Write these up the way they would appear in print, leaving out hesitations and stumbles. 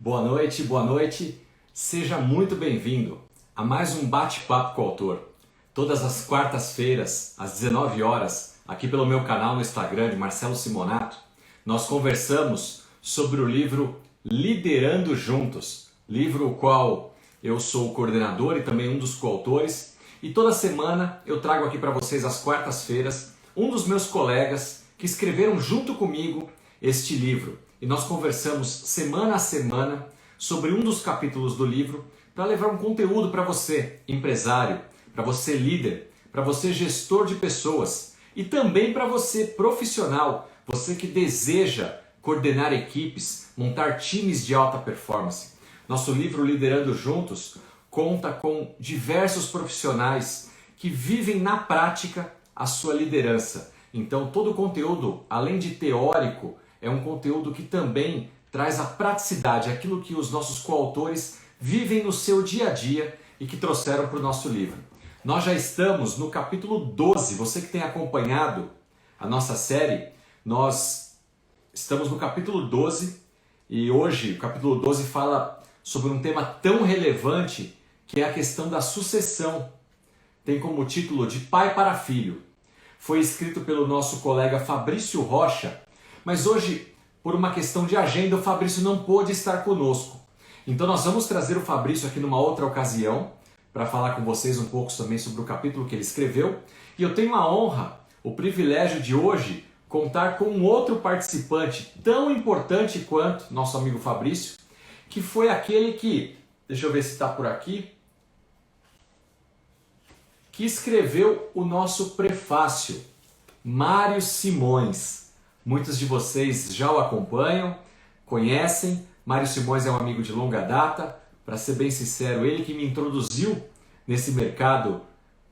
Boa noite. Seja muito bem-vindo a mais um bate-papo com o autor. Todas as quartas-feiras, às 19 horas, aqui pelo meu canal no Instagram de Marcelo Simonato, nós conversamos sobre o livro Liderando Juntos, livro o qual eu sou o coordenador e também um dos coautores. E toda semana eu trago aqui para vocês, às quartas-feiras, um dos meus colegas que escreveram junto comigo este livro. E nós conversamos semana a semana sobre um dos capítulos do livro para levar um conteúdo para você, empresário, para você líder, para você gestor de pessoas e também para você profissional, você que deseja coordenar equipes, montar times de alta performance. Nosso livro Liderando Juntos conta com diversos profissionais que vivem na prática a sua liderança. Então todo o conteúdo, além de teórico, é um conteúdo que também traz a praticidade, aquilo que os nossos coautores vivem no seu dia a dia e que trouxeram para o nosso livro. Nós já estamos no capítulo 12, você que tem acompanhado a nossa série, nós estamos no capítulo 12 e hoje o capítulo 12 fala sobre um tema tão relevante que é a questão da sucessão. Tem como título De Pai para Filho. Foi escrito pelo nosso colega Fabrício Rocha, mas hoje, por uma questão de agenda, o Fabrício não pôde estar conosco. Então nós vamos trazer o Fabrício aqui numa outra ocasião, para falar com vocês um pouco também sobre o capítulo que ele escreveu. E eu tenho a honra, o privilégio de hoje, contar com um outro participante tão importante quanto nosso amigo Fabrício, que foi aquele que, deixa eu ver se está por aqui, que escreveu o nosso prefácio, Mário Simões. Muitos de vocês já o acompanham, conhecem. Mário Simões é um amigo de longa data. Para ser bem sincero, ele que me introduziu nesse mercado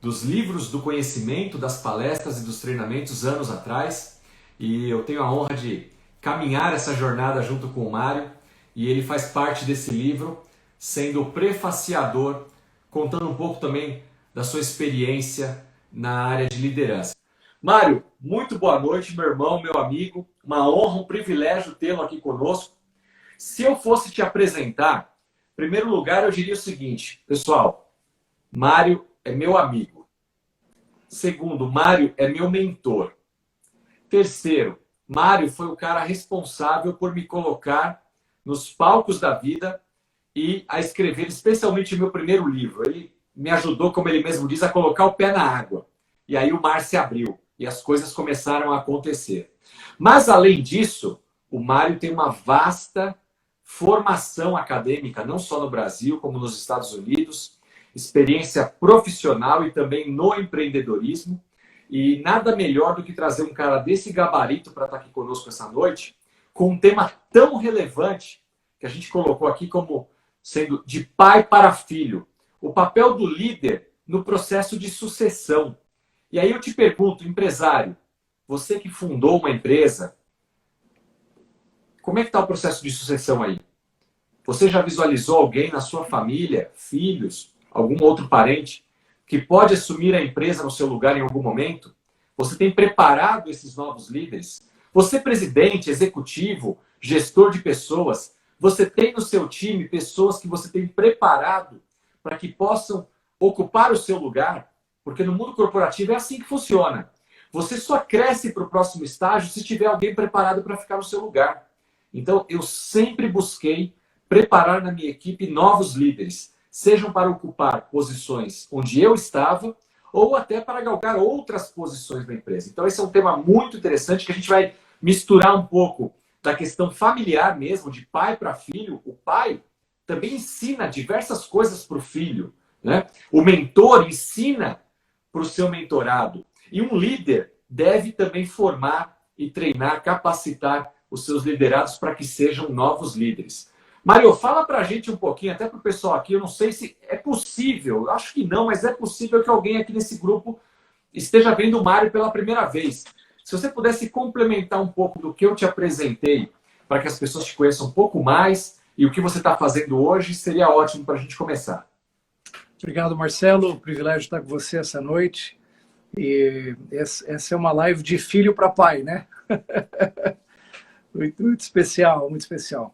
dos livros do conhecimento, das palestras e dos treinamentos anos atrás. E eu tenho a honra de caminhar essa jornada junto com o Mário. E ele faz parte desse livro, sendo o prefaciador, contando um pouco também da sua experiência na área de liderança. Mário, muito boa noite, meu irmão, meu amigo. Uma honra, um privilégio tê-lo aqui conosco. Se eu fosse te apresentar, em primeiro lugar eu diria o seguinte, pessoal, Mário é meu amigo. Segundo, Mário é meu mentor. Terceiro, Mário foi o cara responsável por me colocar nos palcos da vida e a escrever especialmente o meu primeiro livro. Ele me ajudou, como ele mesmo diz, a colocar o pé na água. E aí o mar se abriu. E as coisas começaram a acontecer. Mas, além disso, o Mário tem uma vasta formação acadêmica, não só no Brasil, como nos Estados Unidos, experiência profissional e também no empreendedorismo. E nada melhor do que trazer um cara desse gabarito para estar aqui conosco essa noite, com um tema tão relevante que a gente colocou aqui como sendo de pai para filho. O papel do líder no processo de sucessão. E aí eu te pergunto, empresário, você que fundou uma empresa, como é que está o processo de sucessão aí? Você já visualizou alguém na sua família, filhos, algum outro parente, que pode assumir a empresa no seu lugar em algum momento? Você tem preparado esses novos líderes? Você, presidente, executivo, gestor de pessoas, você tem no seu time pessoas que você tem preparado para que possam ocupar o seu lugar? Porque no mundo corporativo é assim que funciona. Você só cresce para o próximo estágio se tiver alguém preparado para ficar no seu lugar. Então, eu sempre busquei preparar na minha equipe novos líderes, sejam para ocupar posições onde eu estava, ou até para galgar outras posições da empresa. Então, esse é um tema muito interessante que a gente vai misturar um pouco da questão familiar mesmo, de pai para filho. O pai também ensina diversas coisas para o filho, né? O mentor ensina para o seu mentorado. E um líder deve também formar e treinar, capacitar os seus liderados para que sejam novos líderes. Mário, fala para a gente um pouquinho, até para o pessoal aqui, eu não sei se é possível, acho que não, mas é possível que alguém aqui nesse grupo esteja vendo o Mário pela primeira vez. Se você pudesse complementar um pouco do que eu te apresentei, para que as pessoas te conheçam um pouco mais e o que você está fazendo hoje, seria ótimo para a gente começar. Obrigado, Marcelo. Privilégio estar com você essa noite. E essa é uma live de filho para pai, né? Muito especial, muito especial.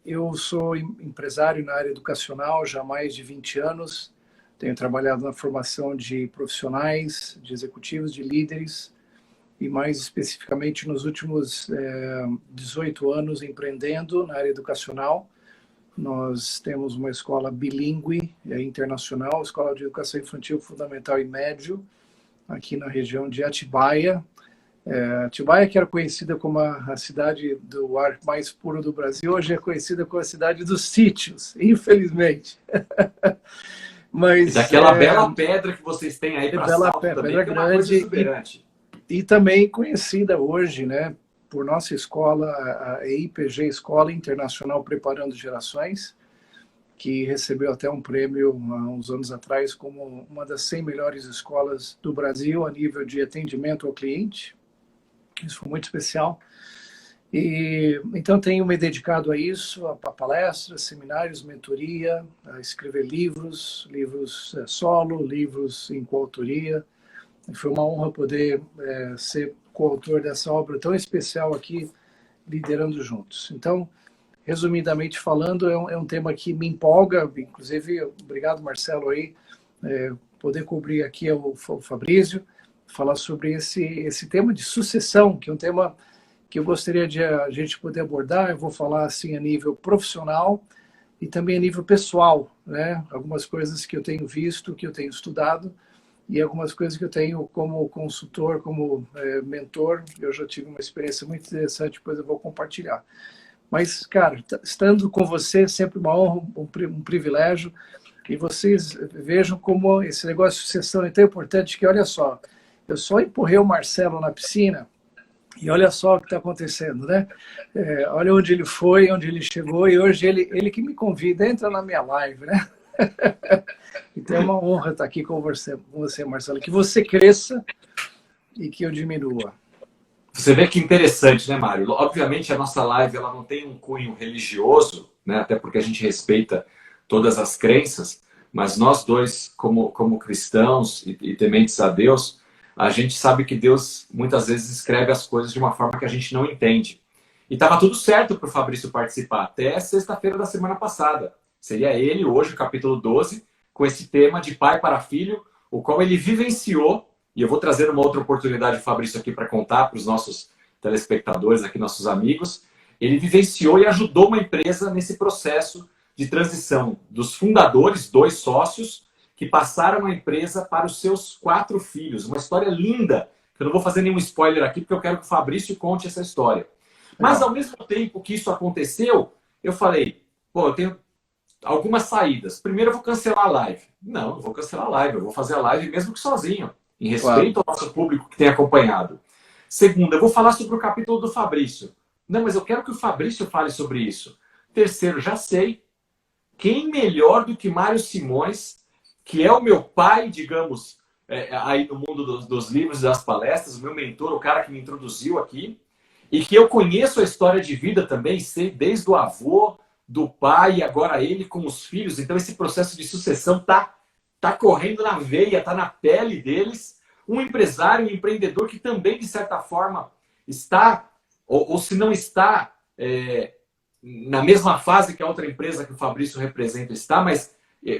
Eu sou empresário na área educacional já há mais de 20 anos. Tenho trabalhado na formação de profissionais, de executivos, de líderes, e mais especificamente nos últimos 18 anos empreendendo na área educacional. Nós temos uma escola bilíngue internacional, Escola de Educação Infantil Fundamental e Médio, aqui na região de Atibaia. Atibaia, que era conhecida como a cidade do ar mais puro do Brasil, hoje é conhecida como a cidade dos sítios, infelizmente. E Mas daquela bela pedra que vocês têm aí para Salto também, pedra que é uma coisa grande exuberante. e também conhecida hoje, né, por nossa escola, a IPG Escola Internacional Preparando Gerações, que recebeu até um prêmio há uns anos atrás como uma das 100 melhores escolas do Brasil a nível de atendimento ao cliente. Isso foi muito especial. E então tenho me dedicado a isso, a palestras, seminários, mentoria, a escrever livros solo, livros em coautoria. Foi uma honra poder ser coautor dessa obra tão especial aqui, Liderando Juntos. Então, resumidamente falando, é um tema que me empolga, inclusive, obrigado Marcelo aí, poder cobrir aqui o Fabrício, falar sobre esse tema de sucessão, que é um tema que eu gostaria de a gente poder abordar. Eu vou falar assim a nível profissional e também a nível pessoal, né? Algumas coisas que eu tenho visto, que eu tenho estudado, e algumas coisas que eu tenho como consultor, como mentor. Eu já tive uma experiência muito interessante, depois eu vou compartilhar. Mas, cara, estando com você é sempre uma honra, um privilégio, e vocês vejam como esse negócio de sucessão é tão importante que, olha só, eu só empurrei o Marcelo na piscina e olha só o que está acontecendo, né? Olha onde ele foi, onde ele chegou, e hoje ele que me convida, entra na minha live, né? Então é uma honra estar aqui com você, Marcelo. Que você cresça e que eu diminua. Você vê que interessante, né, Mário? Obviamente a nossa live ela não tem um cunho religioso, né? Até porque a gente respeita todas as crenças, mas nós dois, como cristãos e tementes a Deus, a gente sabe que Deus muitas vezes escreve as coisas de uma forma que a gente não entende. E estava tudo certo para o Fabrício participar, até sexta-feira da semana passada. Seria ele, hoje, o capítulo 12, com esse tema de pai para filho, o qual ele vivenciou, e eu vou trazer uma outra oportunidade o Fabrício aqui para contar para os nossos telespectadores, aqui nossos amigos. Ele vivenciou e ajudou uma empresa nesse processo de transição dos fundadores, 2 sócios, que passaram a empresa para os seus 4 filhos. Uma história linda, que eu não vou fazer nenhum spoiler aqui, porque eu quero que o Fabrício conte essa história. Mas, ao mesmo tempo que isso aconteceu, eu falei, eu tenho algumas saídas. Primeiro, eu vou cancelar a live. Não vou cancelar a live, eu vou fazer a live mesmo que sozinho, em respeito ao nosso público que tem acompanhado. Segundo, eu vou falar sobre o capítulo do Fabrício. Não, mas eu quero que o Fabrício fale sobre isso. Terceiro, já sei. Quem melhor do que Mário Simões, que é o meu pai, digamos, aí no mundo dos livros e das palestras, o meu mentor, o cara que me introduziu aqui, e que eu conheço a história de vida também, sei desde o avô, do pai, e agora ele com os filhos. Então esse processo de sucessão tá correndo na veia, tá na pele deles. Um empresário, um empreendedor que também, de certa forma, está, ou se não está, na mesma fase que a outra empresa que o Fabrício representa está, mas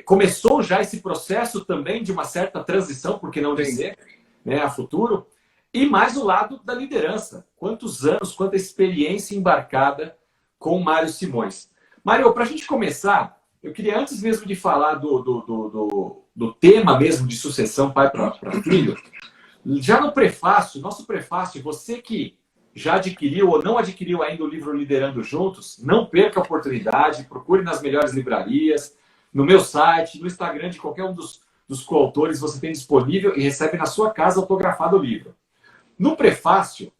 começou já esse processo também de uma certa transição, por que não dizer, né, a futuro. E mais o lado da liderança. Quantos anos, quanta experiência embarcada com o Mário Simões. Mário, para a gente começar, eu queria, antes mesmo de falar do tema mesmo de sucessão pai para filho, já no prefácio, nosso prefácio, você que já adquiriu ou não adquiriu ainda o livro Liderando Juntos, não perca a oportunidade, procure nas melhores livrarias, no meu site, no Instagram de qualquer um dos coautores, você tem disponível e recebe na sua casa autografado o livro. No prefácio,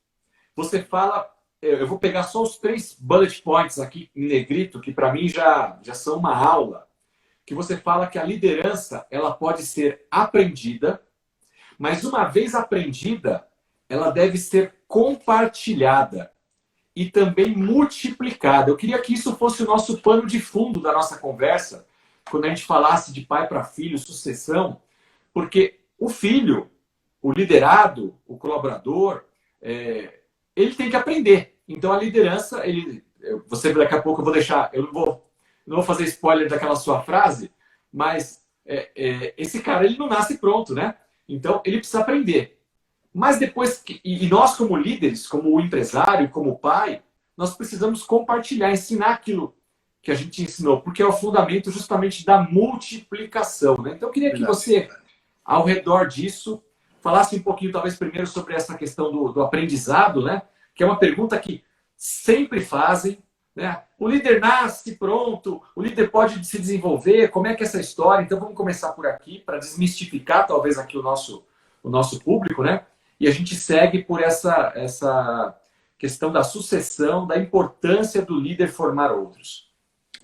você fala, eu vou pegar só os 3 bullet points aqui em negrito, que para mim já são uma aula, que você fala que a liderança ela pode ser aprendida, mas uma vez aprendida, ela deve ser compartilhada e também multiplicada. Eu queria que isso fosse o nosso pano de fundo da nossa conversa, quando a gente falasse de pai para filho, sucessão, porque o filho, o liderado, o colaborador, ele tem que aprender. Então a liderança, você daqui a pouco eu vou deixar, eu não vou fazer spoiler daquela sua frase, mas esse cara ele não nasce pronto, né? Então ele precisa aprender. Mas depois, e nós como líderes, como empresário, como pai, nós precisamos compartilhar, ensinar aquilo que a gente ensinou, porque é o fundamento justamente da multiplicação, né? Então eu queria que você, ao redor disso, falasse um pouquinho, talvez primeiro, sobre essa questão do aprendizado, né? Que é uma pergunta que sempre fazem, né? O líder nasce pronto, o líder pode se desenvolver, como é que é essa história? Então vamos começar por aqui, para desmistificar talvez aqui o nosso público, né? E a gente segue por essa questão da sucessão, da importância do líder formar outros.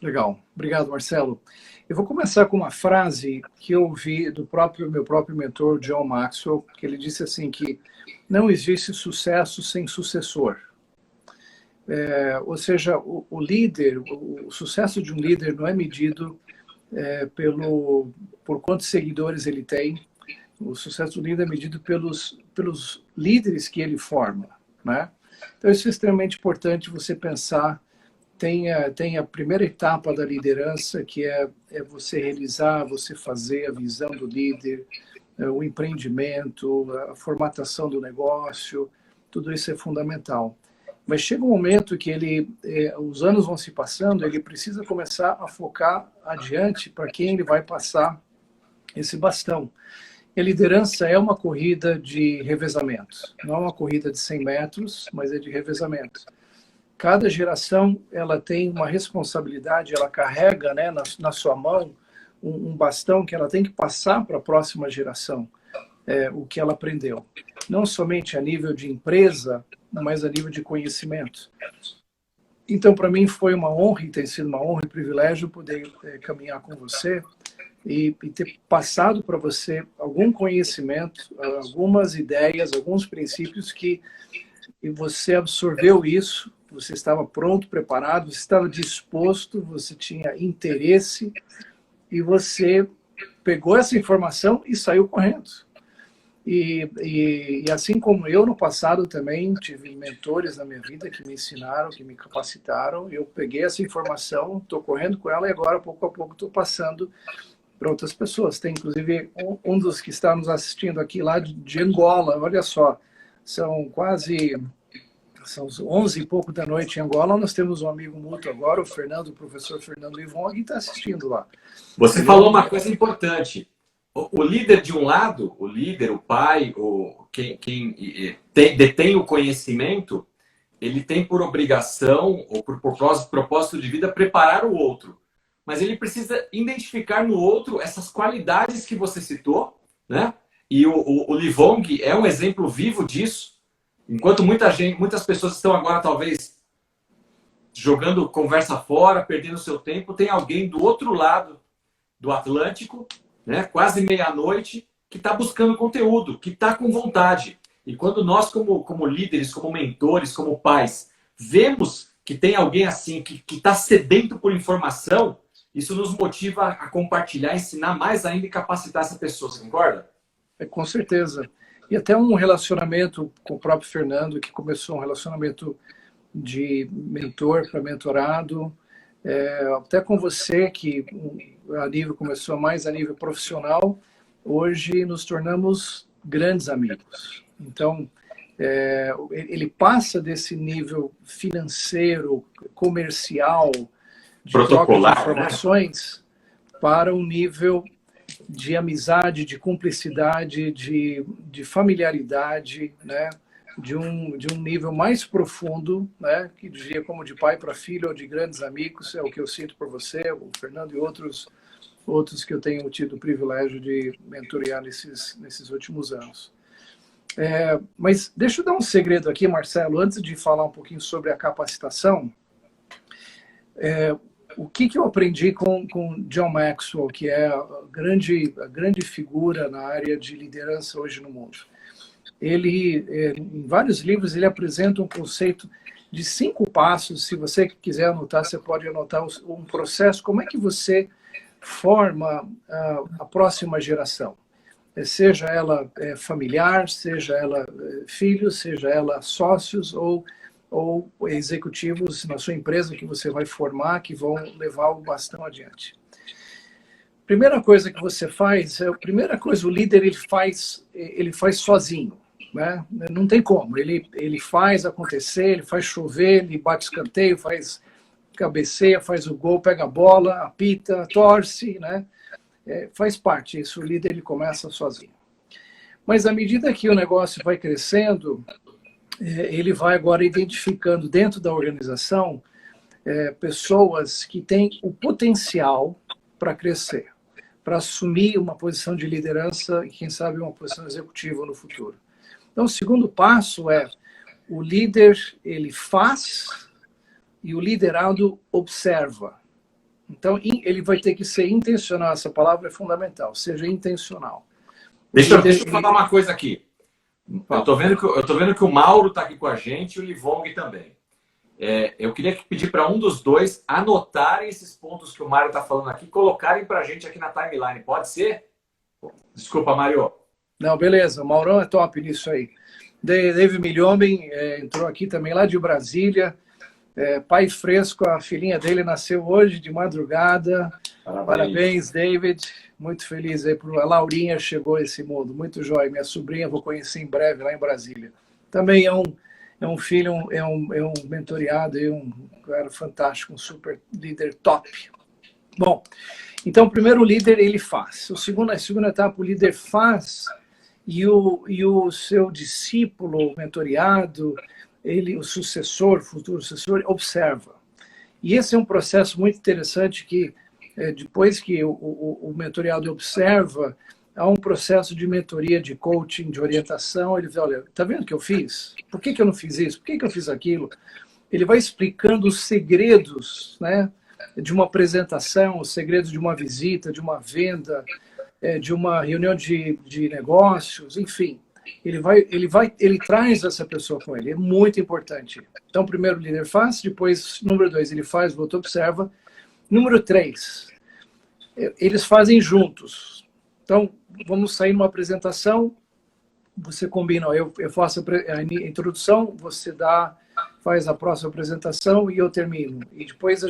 Legal, obrigado, Marcelo. Eu vou começar com uma frase que eu ouvi do meu próprio mentor, John Maxwell, que ele disse assim que não existe sucesso sem sucessor. Ou seja, o líder, o sucesso de um líder não é medido por quantos seguidores ele tem. O sucesso do líder é medido pelos líderes que ele forma, né? Então isso é extremamente importante você pensar. Tem a primeira etapa da liderança, que é você realizar, você fazer a visão do líder, o empreendimento, a formatação do negócio, tudo isso é fundamental. Mas chega um momento que os anos vão se passando, ele precisa começar a focar adiante para quem ele vai passar esse bastão. E a liderança é uma corrida de revezamento, não é uma corrida de 100 metros, mas é de revezamento. Cada geração ela tem uma responsabilidade, ela carrega, né, na sua mão um bastão que ela tem que passar para a próxima geração, o que ela aprendeu. Não somente a nível de empresa, mas a nível de conhecimento. Então, para mim, foi uma honra, e tem sido uma honra e privilégio poder caminhar com você e ter passado para você algum conhecimento, algumas ideias, alguns princípios que você absorveu isso, você estava pronto, preparado, você estava disposto, você tinha interesse e você pegou essa informação e saiu correndo. E assim como eu no passado também tive mentores na minha vida que me ensinaram, que me capacitaram, eu peguei essa informação, estou correndo com ela e agora, pouco a pouco, estou passando para outras pessoas. Tem inclusive um dos que está nos assistindo aqui lá de Angola, olha só, são 11 e pouco da noite em Angola. Nós temos um amigo mútuo agora, o professor Fernando Ivon, que está assistindo lá. Você falou uma coisa importante. O líder de um lado, o líder, o pai, quem detém o conhecimento, ele tem por obrigação ou por propósito de vida preparar o outro. Mas ele precisa identificar no outro essas qualidades que você citou, né? E o Livong é um exemplo vivo disso. Enquanto muitas pessoas estão agora talvez jogando conversa fora, perdendo seu tempo, tem alguém do outro lado do Atlântico, né, quase meia-noite, que está buscando conteúdo, que está com vontade. E quando nós, como líderes, como mentores, como pais, vemos que tem alguém assim, que está sedento por informação, isso nos motiva a compartilhar, ensinar mais ainda e capacitar essa pessoa. Você concorda? Com certeza. E até um relacionamento com o próprio Fernando, que começou um relacionamento de mentor para mentorado, até com você, que começou mais a nível profissional, hoje nos tornamos grandes amigos. Então, ele passa desse nível financeiro, comercial, de troca de informações, né, para um nível de amizade, de cumplicidade, de familiaridade, né? de um nível mais profundo, né? Que diria como de pai para filho ou de grandes amigos, é o que eu sinto por você, o Fernando e outros que eu tenho tido o privilégio de mentorear nesses últimos anos. Mas deixa eu dar um segredo aqui, Marcelo, antes de falar um pouquinho sobre a capacitação. O que eu aprendi com John Maxwell, que é a grande figura na área de liderança hoje no mundo. Ele, em vários livros, ele apresenta um conceito de 5 passos. Se você quiser anotar, você pode anotar um processo. Como é que você forma a próxima geração? Seja ela familiar, seja ela filhos, seja ela sócios ou ou executivos na sua empresa que você vai formar, que vão levar o bastão adiante. Primeira coisa que você faz, o líder ele faz sozinho, né? Não tem como, ele faz acontecer, ele faz chover, ele bate escanteio, faz cabeceia, faz o gol, pega a bola, apita, torce, né? Faz parte, isso o líder ele começa sozinho. Mas à medida que o negócio vai crescendo, ele vai agora identificando dentro da organização pessoas que têm o potencial para crescer, para assumir uma posição de liderança e, quem sabe, uma posição executiva no futuro. Então, o segundo passo é o líder, ele faz e o liderado observa. Então, ele vai ter que ser intencional, essa palavra é fundamental, seja intencional. Deixa eu falar uma coisa aqui. Eu tô vendo que o Mauro está aqui com a gente e o Livong também. Eu queria pedir para um dos dois anotarem esses pontos que o Mário está falando aqui e colocarem para a gente aqui na timeline. Pode ser? Desculpa, Mário. Não, beleza. O Maurão é top nisso aí. David Milhomem entrou aqui também lá de Brasília. Pai fresco, a filhinha dele nasceu hoje de madrugada. Parabéns, David. Muito feliz aí. A Laurinha chegou a esse mundo. Muito jóia. Minha sobrinha vou conhecer em breve lá em Brasília. Também é um filho, é um mentoriado, é um cara fantástico, um super líder top. Bom, então, primeiro o líder, ele faz. A segunda etapa, o líder faz e o seu discípulo, o mentoriado, o sucessor, o futuro sucessor, observa. E esse é um processo muito interessante que, depois que o mentoriado observa, há um processo de mentoria, de coaching, de orientação. Ele diz, olha, tá vendo o que eu fiz? Por que eu não fiz isso? Por que eu fiz aquilo? Ele vai explicando os segredos, né, de uma apresentação, os segredos de uma visita, de uma venda, de uma reunião de negócios, enfim. Ele traz essa pessoa com ele. É muito importante. Então, primeiro o líder faz, depois, número 2, ele faz, o outro observa. Número 3, eles fazem juntos. Então, vamos sair numa apresentação, você combina, eu faço a introdução, você faz a próxima apresentação e eu termino. E depois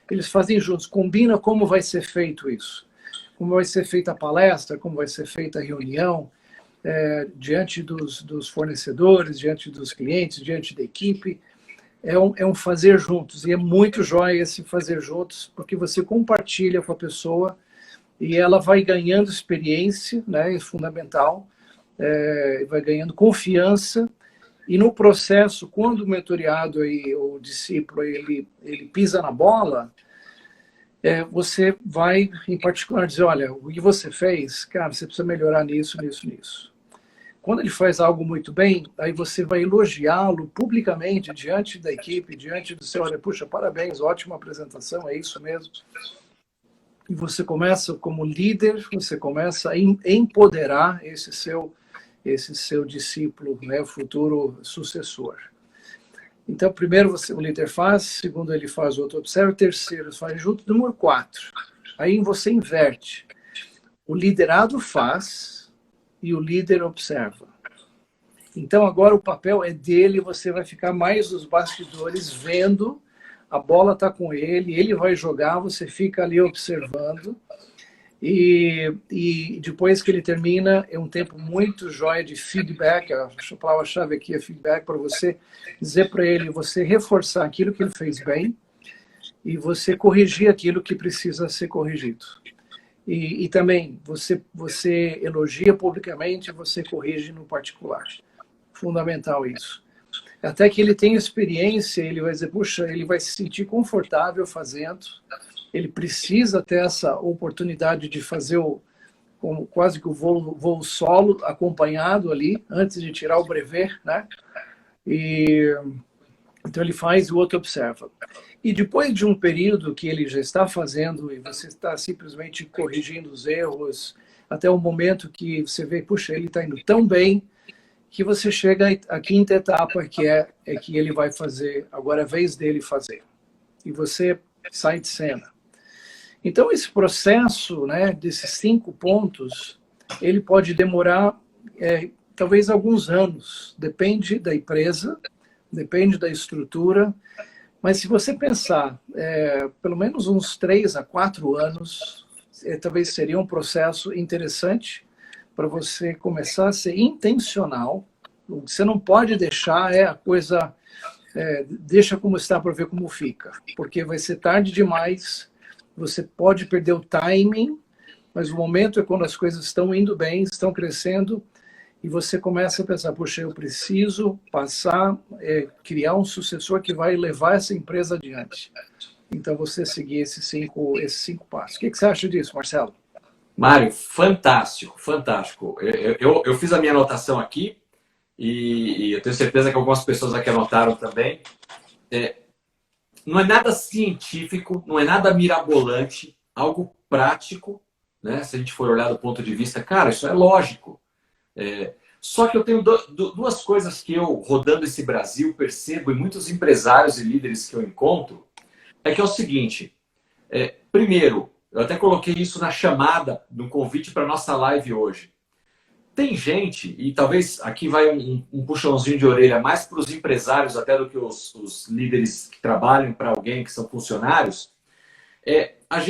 eles fazem juntos, combina como vai ser feito isso. Como vai ser feita a palestra, como vai ser feita a reunião, diante dos fornecedores, diante dos clientes, diante da equipe. É um fazer juntos, e é muito jóia esse fazer juntos, porque você compartilha com a pessoa e ela vai ganhando experiência, né, é fundamental, vai ganhando confiança, e no processo, quando o mentoriado, o discípulo, ele pisa na bola, você vai, em particular, dizer, olha, o que você fez, cara, você precisa melhorar nisso, nisso, nisso. Quando ele faz algo muito bem, aí você vai elogiá-lo publicamente, diante da equipe, diante do seu, olha, puxa, parabéns, ótima apresentação, é isso mesmo. E você começa, como líder, você começa a empoderar esse seu discípulo, né, o futuro sucessor. Então, primeiro o líder faz, segundo ele faz, o outro observa, terceiro faz junto, número 4. Aí você inverte. O liderado faz e o líder observa. Então, agora o papel é dele, você vai ficar mais nos bastidores vendo, a bola está com ele vai jogar, você fica ali observando, e depois que ele termina, é um tempo muito jóia de feedback, a palavra-chave aqui é feedback, para você dizer para ele, você reforçar aquilo que ele fez bem, e você corrigir aquilo que precisa ser corrigido. E também, você elogia publicamente, você corrige no particular. Fundamental isso. Até que ele tenha experiência, ele vai dizer, puxa, ele vai se sentir confortável fazendo, ele precisa ter essa oportunidade de fazer quase que o voo solo acompanhado ali, antes de tirar o brevet, né? Então ele faz e o outro observa. E depois de um período que ele já está fazendo e você está simplesmente corrigindo os erros, até o momento que você vê, puxa, ele está indo tão bem, que você chega à quinta etapa, que é que ele vai fazer, agora é a vez dele fazer. E você sai de cena. Então, esse processo, né, desses 5 pontos, ele pode demorar talvez alguns anos, depende da empresa, depende da estrutura, mas se você pensar, pelo menos uns 3 a 4 anos, talvez seria um processo interessante para você começar a ser intencional. Você não pode deixar a coisa, deixa como está para ver como fica, porque vai ser tarde demais, você pode perder o timing, mas o momento é quando as coisas estão indo bem, estão crescendo, e você começa a pensar, puxa, eu preciso passar, criar um sucessor que vai levar essa empresa adiante. Então, você seguir esses 5 passos. O que você acha disso, Marcelo? Mário, fantástico, fantástico. Eu fiz a minha anotação aqui e eu tenho certeza que algumas pessoas aqui anotaram também. Não é nada científico, não é nada mirabolante, algo prático, né? Se a gente for olhar do ponto de vista, cara, isso é lógico. Só que eu tenho duas coisas que eu, rodando esse Brasil, percebo, e muitos empresários e líderes que eu encontro, que é o seguinte. Primeiro, eu até coloquei isso na chamada, no convite para a nossa live hoje. Tem gente, e talvez aqui vai um puxãozinho de orelha mais para os empresários até do que os líderes que trabalham para alguém, que são funcionários, às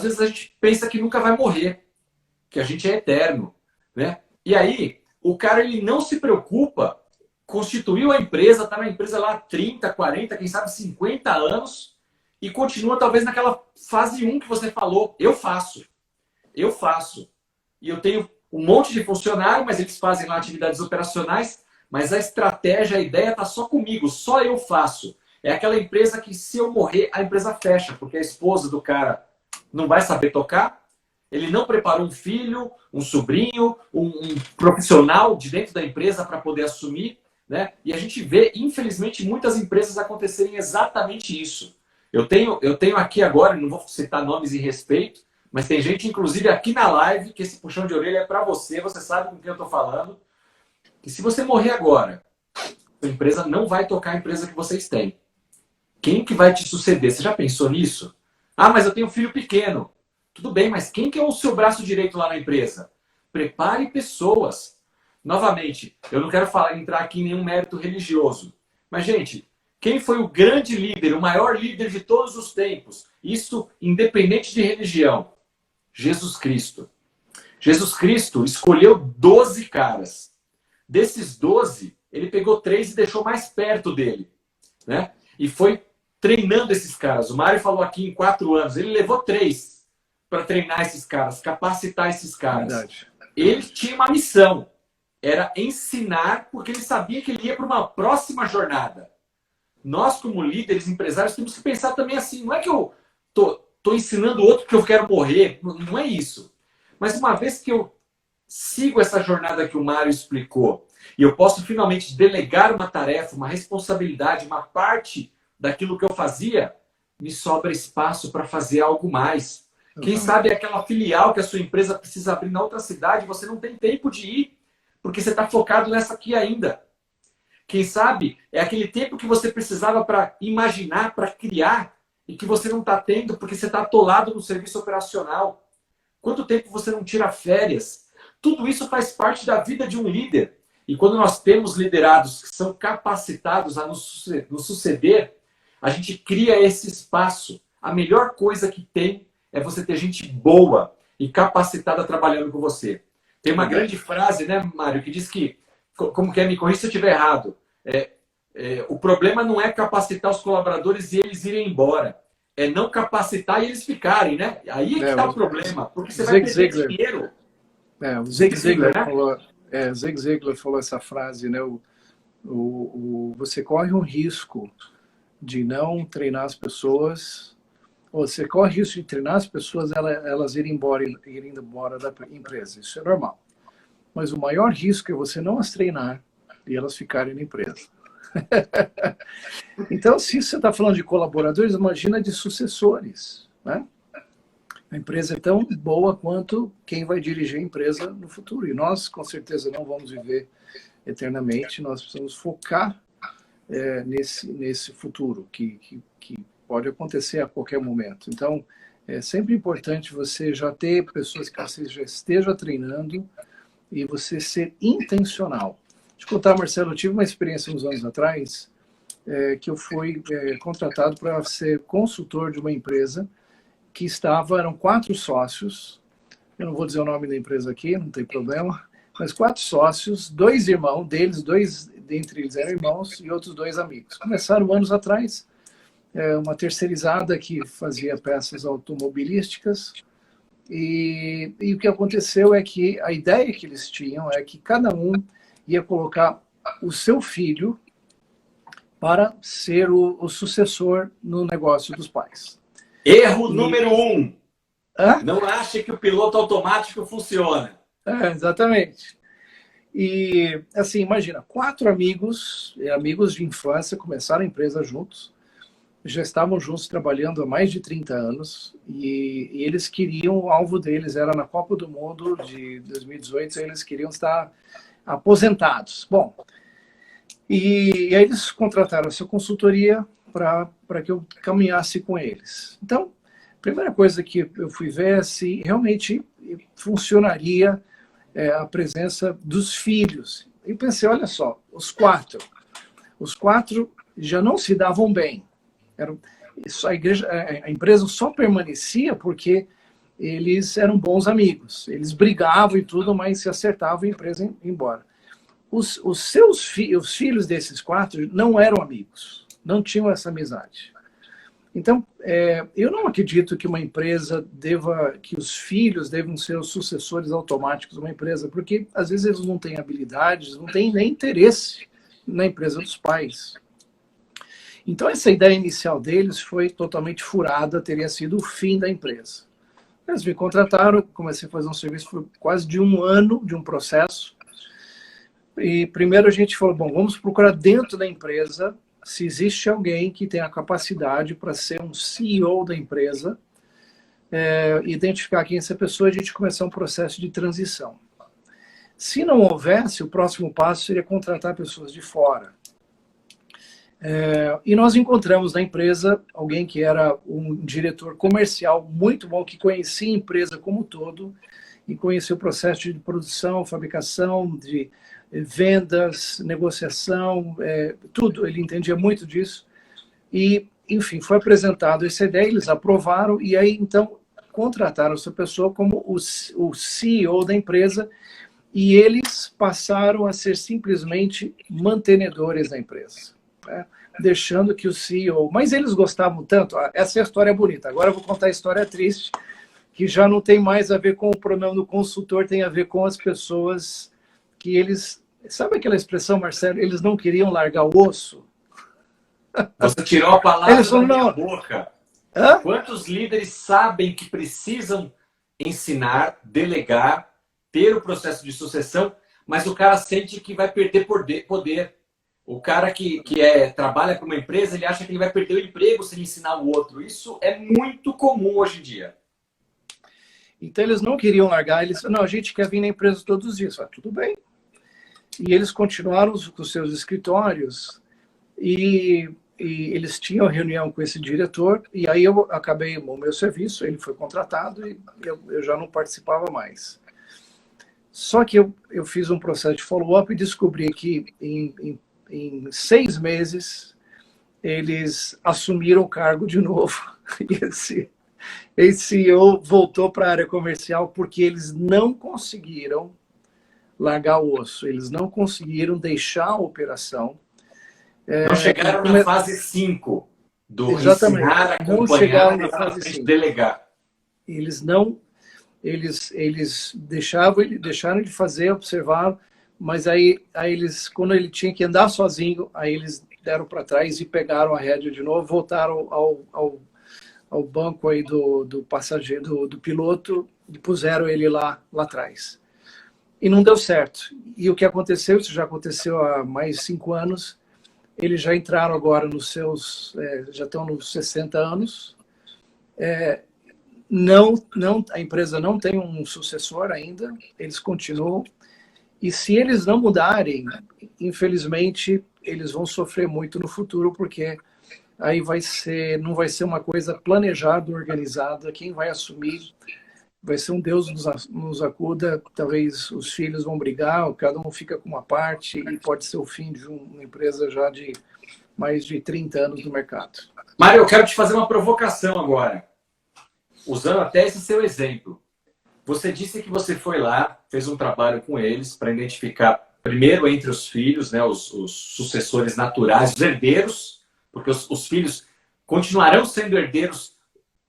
vezes a gente pensa que nunca vai morrer, que a gente é eterno, né? E aí, o cara ele não se preocupa, constituiu a empresa, está na empresa lá há 30, 40, quem sabe 50 anos, e continua talvez naquela fase 1 que você falou, eu faço. E eu tenho um monte de funcionário, mas eles fazem lá atividades operacionais, mas a estratégia, a ideia está só comigo, só eu faço. É aquela empresa que se eu morrer, a empresa fecha, porque a esposa do cara não vai saber tocar, ele não preparou um filho, um sobrinho, um profissional de dentro da empresa para poder assumir, né? E a gente vê, infelizmente, muitas empresas acontecerem exatamente isso. Eu tenho aqui agora, não vou citar nomes em respeito, mas tem gente, inclusive, aqui na live, que esse puxão de orelha é para você, você sabe com quem eu estou falando, que se você morrer agora, a empresa não vai tocar a empresa que vocês têm. Quem que vai te suceder? Você já pensou nisso? Ah, mas eu tenho um filho pequeno. Tudo bem, mas quem que é o seu braço direito lá na empresa? Prepare pessoas. Novamente, eu não quero entrar aqui em nenhum mérito religioso. Mas, gente, quem foi o grande líder, o maior líder de todos os tempos? Isso independente de religião. Jesus Cristo. Jesus Cristo escolheu 12 caras. Desses 12, ele pegou 3 e deixou mais perto dele, né? E foi treinando esses caras. O Mário falou aqui em 4 anos. Ele levou 3 para treinar esses caras, capacitar esses caras. Verdade. Ele tinha uma missão. Era ensinar, porque ele sabia que ele ia para uma próxima jornada. Nós, como líderes, empresários, temos que pensar também assim. Não é que eu tô ensinando o outro porque eu quero morrer. Não é isso. Mas uma vez que eu sigo essa jornada que o Mário explicou, e eu posso finalmente delegar uma tarefa, uma responsabilidade, uma parte daquilo que eu fazia, me sobra espaço para fazer algo mais. Quem sabe é aquela filial que a sua empresa precisa abrir na outra cidade, você não tem tempo de ir, porque você está focado nessa aqui ainda. Quem sabe é aquele tempo que você precisava para imaginar, para criar, e que você não está tendo porque você está atolado no serviço operacional. Quanto tempo você não tira férias? Tudo isso faz parte da vida de um líder. E quando nós temos liderados que são capacitados a nos suceder, a gente cria esse espaço. A melhor coisa que tem é você ter gente boa e capacitada trabalhando com você. Tem uma grande frase, né, Mário, que diz que, como que é, me corrija se eu estiver errado, o problema não é capacitar os colaboradores e eles irem embora. É não capacitar e eles ficarem, né? Aí é que está o problema, porque você vai perder dinheiro. O Zig Ziglar, né? Zig Ziglar falou essa frase, né? Você corre um risco de não treinar as pessoas, ou você corre o risco de treinar as pessoas, elas irem embora da empresa. Isso é normal. Mas o maior risco é você não as treinar e elas ficarem na empresa. Então, se você está falando de colaboradores, imagina de sucessores, né? A empresa é tão boa quanto quem vai dirigir a empresa no futuro. E nós, com certeza, não vamos viver eternamente. Nós precisamos focar nesse futuro que pode acontecer a qualquer momento. Então, é sempre importante você já ter pessoas que você já esteja treinando e você ser intencional. Te contar, Marcelo, eu tive uma experiência uns anos atrás que eu fui contratado para ser consultor de uma empresa que eram 4 sócios, eu não vou dizer o nome da empresa aqui, não tem problema, mas 4 sócios, 2 irmãos, dois dentre eles eram irmãos e outros 2 amigos. Começaram anos atrás, uma terceirizada que fazia peças automobilísticas, e o que aconteceu é que a ideia que eles tinham é que cada um ia colocar o seu filho para ser o sucessor no negócio dos pais. Erro número 1. Hã? Não ache que o piloto automático funciona. Exatamente. E, assim, imagina, 4 amigos de infância, começaram a empresa juntos, já estavam juntos trabalhando há mais de 30 anos, e eles queriam, o alvo deles era na Copa do Mundo de 2018, eles queriam estar aposentados. Bom, e aí eles contrataram essa consultoria para que eu caminhasse com eles. Então, a primeira coisa que eu fui ver é se realmente funcionaria a presença dos filhos. E pensei, olha só, os quatro já não se davam bem. A empresa só permanecia porque eles eram bons amigos. Eles brigavam e tudo, mas se acertavam e a empresa ia embora. Os filhos desses 4 não eram amigos, não tinham essa amizade. Então, eu não acredito que uma empresa que os filhos devam ser os sucessores automáticos de uma empresa, porque às vezes eles não têm habilidades, não têm nem interesse na empresa dos pais. Então, essa ideia inicial deles foi totalmente furada, teria sido o fim da empresa. Eles me contrataram, comecei a fazer um serviço por quase de 1 ano de um processo. E primeiro a gente falou, bom, vamos procurar dentro da empresa se existe alguém que tem a capacidade para ser um CEO da empresa, identificar quem é essa pessoa e a gente começar um processo de transição. Se não houvesse, o próximo passo seria contratar pessoas de fora. E nós encontramos na empresa alguém que era um diretor comercial muito bom, que conhecia a empresa como um todo, e conhecia o processo de produção, fabricação, de vendas, negociação, tudo, ele entendia muito disso. E, enfim, foi apresentado essa ideia, eles aprovaram, e aí, então, contrataram essa pessoa como o CEO da empresa, e eles passaram a ser simplesmente mantenedores da empresa, né? Deixando que o CEO... Mas eles gostavam tanto, essa história é bonita, agora eu vou contar a história triste, que já não tem mais a ver com o problema do consultor, tem a ver com as pessoas que eles... Sabe aquela expressão, Marcelo? Eles não queriam largar o osso? Você tirou a palavra Eles falaram, da minha não. boca. Hã? Quantos líderes sabem que precisam ensinar, delegar, ter o processo de sucessão, mas o cara sente que vai perder poder. O cara que trabalha para uma empresa, ele acha que ele vai perder o emprego se ele ensinar o outro. Isso é muito comum hoje em dia. Então eles não queriam largar, não, a gente quer vir na empresa todos os dias. Tudo bem. E eles continuaram com seus escritórios e eles tinham reunião com esse diretor, e aí eu acabei o meu serviço, ele foi contratado e eu já não participava mais. Só que eu fiz um processo de follow-up e descobri que em 6 meses eles assumiram o cargo de novo. E esse CEO voltou para a área comercial porque eles não conseguiram largar o osso, eles não conseguiram deixar a operação. Não chegaram na fase 5 do Exatamente. ensinar, acompanhar e na frente delegar. Eles não, eles deixaram de fazer, observaram, mas aí eles, quando ele tinha que andar sozinho, aí eles deram para trás e pegaram a rédea de novo, voltaram ao banco aí do passageiro, do piloto, e puseram ele lá atrás. E não deu certo. E o que aconteceu, isso já aconteceu há mais 5 anos, eles já entraram agora nos seus, já estão nos 60 anos, a empresa não tem um sucessor ainda, eles continuam, e se eles não mudarem, infelizmente, eles vão sofrer muito no futuro, porque aí não vai ser uma coisa planejada, organizada, quem vai assumir vai ser um Deus nos acuda, talvez os filhos vão brigar, cada um fica com uma parte e pode ser o fim de uma empresa já de mais de 30 anos no mercado. Mário, eu quero te fazer uma provocação agora, usando até esse seu exemplo. Você disse que você foi lá, fez um trabalho com eles para identificar, primeiro entre os filhos, né, os sucessores naturais, os herdeiros, porque os filhos continuarão sendo herdeiros,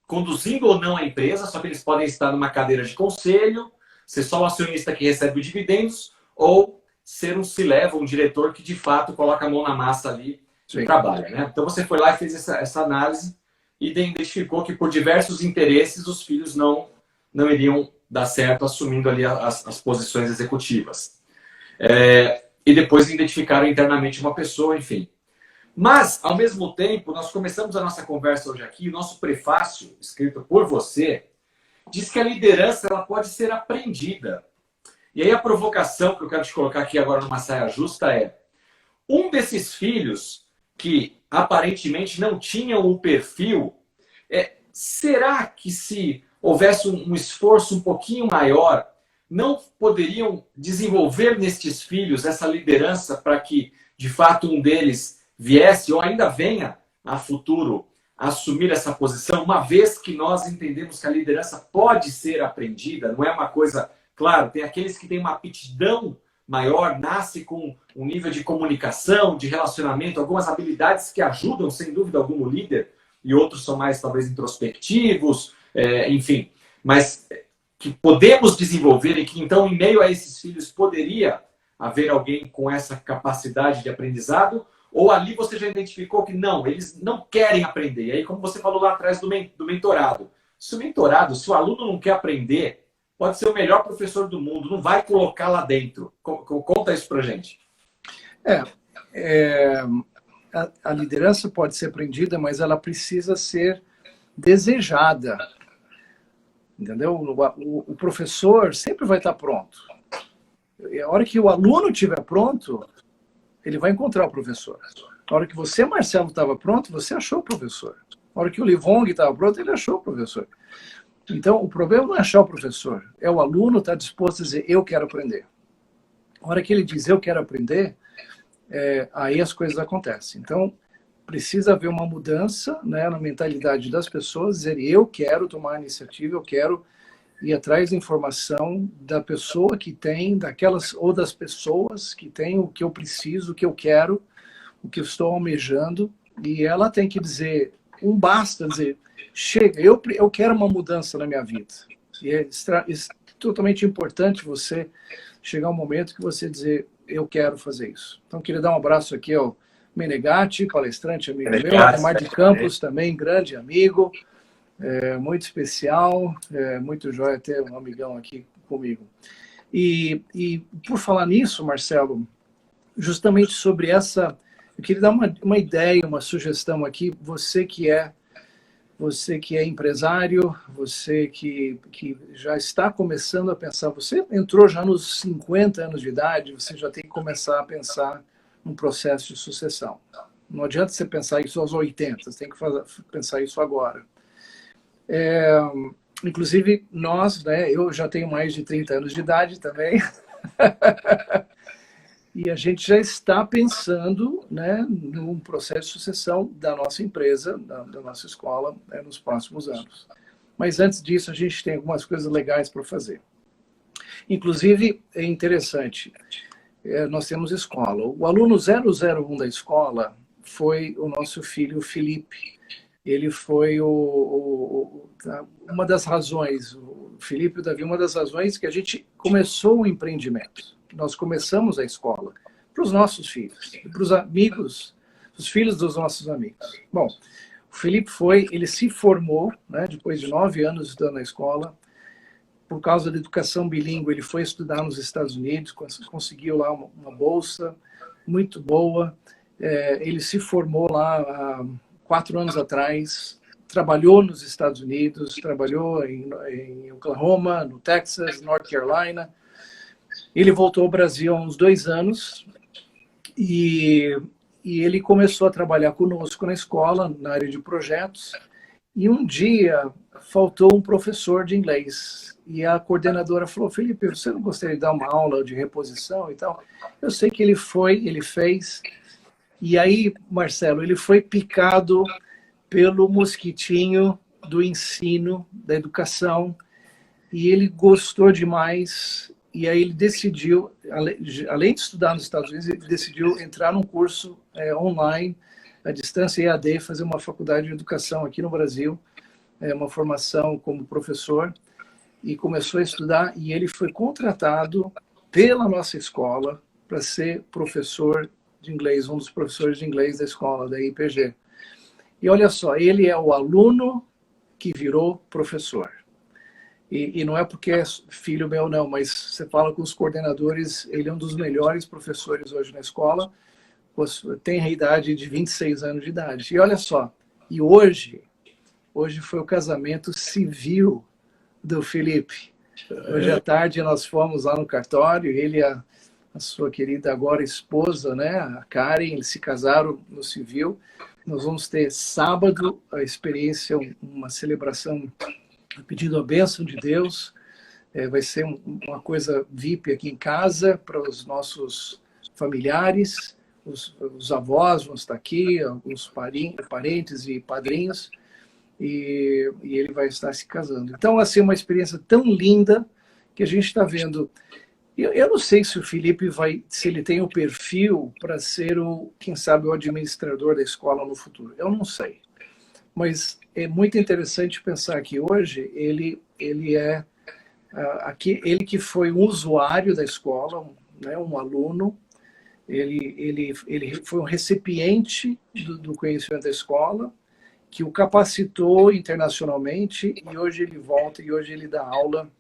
conduzindo ou não a empresa, só que eles podem estar numa cadeira de conselho, ser só o acionista que recebe os dividendos, ou ser um C-level, um diretor que de fato coloca a mão na massa ali e trabalha. Né? Então você foi lá e fez essa análise e identificou que por diversos interesses os filhos não iriam dar certo assumindo ali as posições executivas. E depois identificaram internamente uma pessoa, enfim. Mas, ao mesmo tempo, nós começamos a nossa conversa hoje aqui, o nosso prefácio, escrito por você, diz que a liderança ela pode ser aprendida. E aí a provocação que eu quero te colocar aqui agora numa saia justa é: um desses filhos que aparentemente não tinham o perfil, será que se houvesse um esforço um pouquinho maior, não poderiam desenvolver nestes filhos essa liderança para que, de fato, um deles viesse ou ainda venha a futuro assumir essa posição, uma vez que nós entendemos que a liderança pode ser aprendida, não é uma coisa... Claro, tem aqueles que têm uma aptidão maior, nasce com um nível de comunicação, de relacionamento, algumas habilidades que ajudam, sem dúvida alguma, o líder, e outros são mais, talvez, introspectivos, enfim, mas que podemos desenvolver e que, então, em meio a esses filhos, poderia haver alguém com essa capacidade de aprendizado, ou ali você já identificou que não, eles não querem aprender. E aí, como você falou lá atrás do mentorado, se o aluno não quer aprender, pode ser o melhor professor do mundo, não vai colocar lá dentro. Conta isso pra gente. A liderança pode ser aprendida, mas ela precisa ser desejada. Entendeu? O professor sempre vai estar pronto. E a hora que o aluno estiver pronto, ele vai encontrar o professor. A hora que você, Marcelo, estava pronto, você achou o professor. A hora que o Livong estava pronto, ele achou o professor. Então, o problema não é achar o professor. É o aluno estar disposto a dizer, eu quero aprender. A hora que ele diz, eu quero aprender, aí as coisas acontecem. Então, precisa haver uma mudança, né, na mentalidade das pessoas, dizer, eu quero tomar a iniciativa, eu quero ir atrás da informação da pessoa que tem, daquelas ou das pessoas que têm o que eu preciso, o que eu quero, o que eu estou almejando, e ela tem que dizer, basta dizer, chega, eu quero uma mudança na minha vida. E é totalmente importante você chegar um momento que você dizer, eu quero fazer isso. Então, queria dar um abraço aqui ao Menegatti, palestrante, amigo meu, Ademar de Campos também, grande amigo, muito especial, muito joia ter um amigão aqui comigo. E por falar nisso, Marcelo, justamente sobre essa, eu queria dar uma ideia, uma sugestão aqui, você que é empresário, você que já está começando a pensar, você entrou já nos 50 anos de idade, você já tem que começar a pensar num processo de sucessão. Não adianta você pensar isso aos 80, você tem que pensar isso agora. Inclusive, nós, né, eu já tenho mais de 30 anos de idade também, e a gente já está pensando, né, num processo de sucessão da nossa empresa, da nossa escola, nos próximos anos. Mas antes disso, a gente tem algumas coisas legais para fazer. Inclusive, é interessante, nós temos escola. O aluno 001 da escola foi o nosso filho Felipe. Ele foi uma das razões, o Felipe e o Davi, uma das razões que a gente começou o empreendimento. Nós começamos a escola para os nossos filhos, para os amigos, os filhos dos nossos amigos. Bom, o Felipe ele se formou, né, depois de 9 anos estudando na escola. Por causa da educação bilíngue, ele foi estudar nos Estados Unidos, conseguiu lá uma bolsa muito boa. Ele se formou lá há 4 anos atrás, trabalhou nos Estados Unidos, trabalhou em Oklahoma, no Texas, North Carolina. Ele voltou ao Brasil há uns 2 anos e ele começou a trabalhar conosco na escola, na área de projetos. E um dia faltou um professor de inglês. E a coordenadora falou: Felipe, você não gostaria de dar uma aula de reposição e tal? Eu sei que ele foi, ele fez. E aí, Marcelo, ele foi picado pelo mosquitinho do ensino, da educação, e ele gostou demais. E aí ele decidiu, além de estudar nos Estados Unidos, ele decidiu entrar num curso online, à distância EAD, fazer uma faculdade de educação aqui no Brasil, uma formação como professor, e começou a estudar, e ele foi contratado pela nossa escola para ser professor de inglês, um dos professores de inglês da escola, da IPG. E olha só, ele é o aluno que virou professor. E não é porque é filho meu, não, mas você fala com os coordenadores, ele é um dos melhores professores hoje na escola, tem a idade de 26 anos de idade. E olha só, e hoje foi o casamento civil do Felipe. Hoje à tarde nós fomos lá no cartório, ele e a sua querida agora esposa, né, a Karen, eles se casaram no civil. Nós vamos ter sábado a experiência, uma celebração pedindo a bênção de Deus. Vai ser uma coisa VIP aqui em casa para os nossos familiares, os avós vão estar aqui, alguns parentes e padrinhos, e ele vai estar se casando. Então, assim, uma experiência tão linda que a gente está vendo. Eu não sei se o Felipe se ele tem o perfil para ser quem sabe, o administrador da escola no futuro. Eu não sei. Mas é muito interessante pensar que hoje ele que foi um usuário da escola, né, um aluno, ele foi um recipiente do conhecimento da escola, que o capacitou internacionalmente, e hoje ele volta e hoje ele dá aula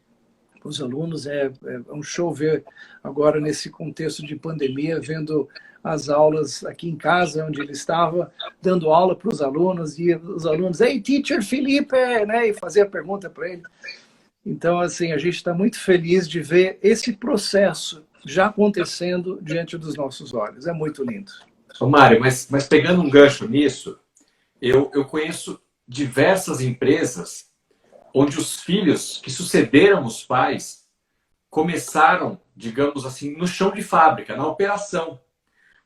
para os alunos. É um show ver agora nesse contexto de pandemia, vendo as aulas aqui em casa, onde ele estava dando aula para os alunos, e os alunos, "Hey, teacher Felipe", né, e fazer a pergunta para ele. Então, assim, a gente está muito feliz de ver esse processo já acontecendo diante dos nossos olhos. É muito lindo. Ô Mário, mas pegando um gancho nisso, eu conheço diversas empresas onde os filhos que sucederam os pais começaram, digamos assim, no chão de fábrica, na operação.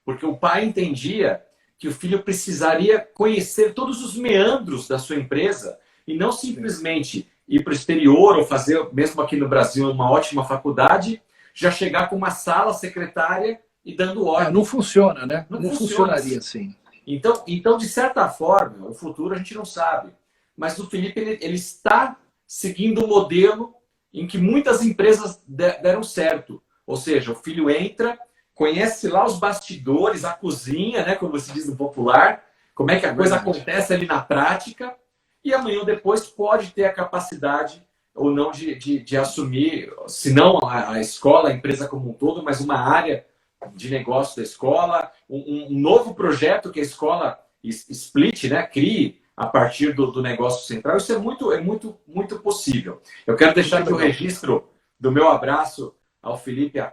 Porque o pai entendia que o filho precisaria conhecer todos os meandros da sua empresa e não simplesmente ir para o exterior ou fazer, mesmo aqui no Brasil, uma ótima faculdade, já chegar com uma sala, secretária e dando ordem. Não funciona, né? Não funcionaria assim. Então, de certa forma, o futuro a gente não sabe. Mas o Felipe ele está seguindo um modelo em que muitas empresas deram certo. Ou seja, o filho entra, conhece lá os bastidores, a cozinha, né, como se diz no popular, como é que a coisa acontece ali na prática, e amanhã ou depois pode ter a capacidade ou não de assumir, se não a escola, a empresa como um todo, mas uma área de negócio da escola, um novo projeto que a escola split, né, crie a partir do negócio central. Isso é muito possível. Eu quero deixar aqui o registro do meu abraço ao Felipe e a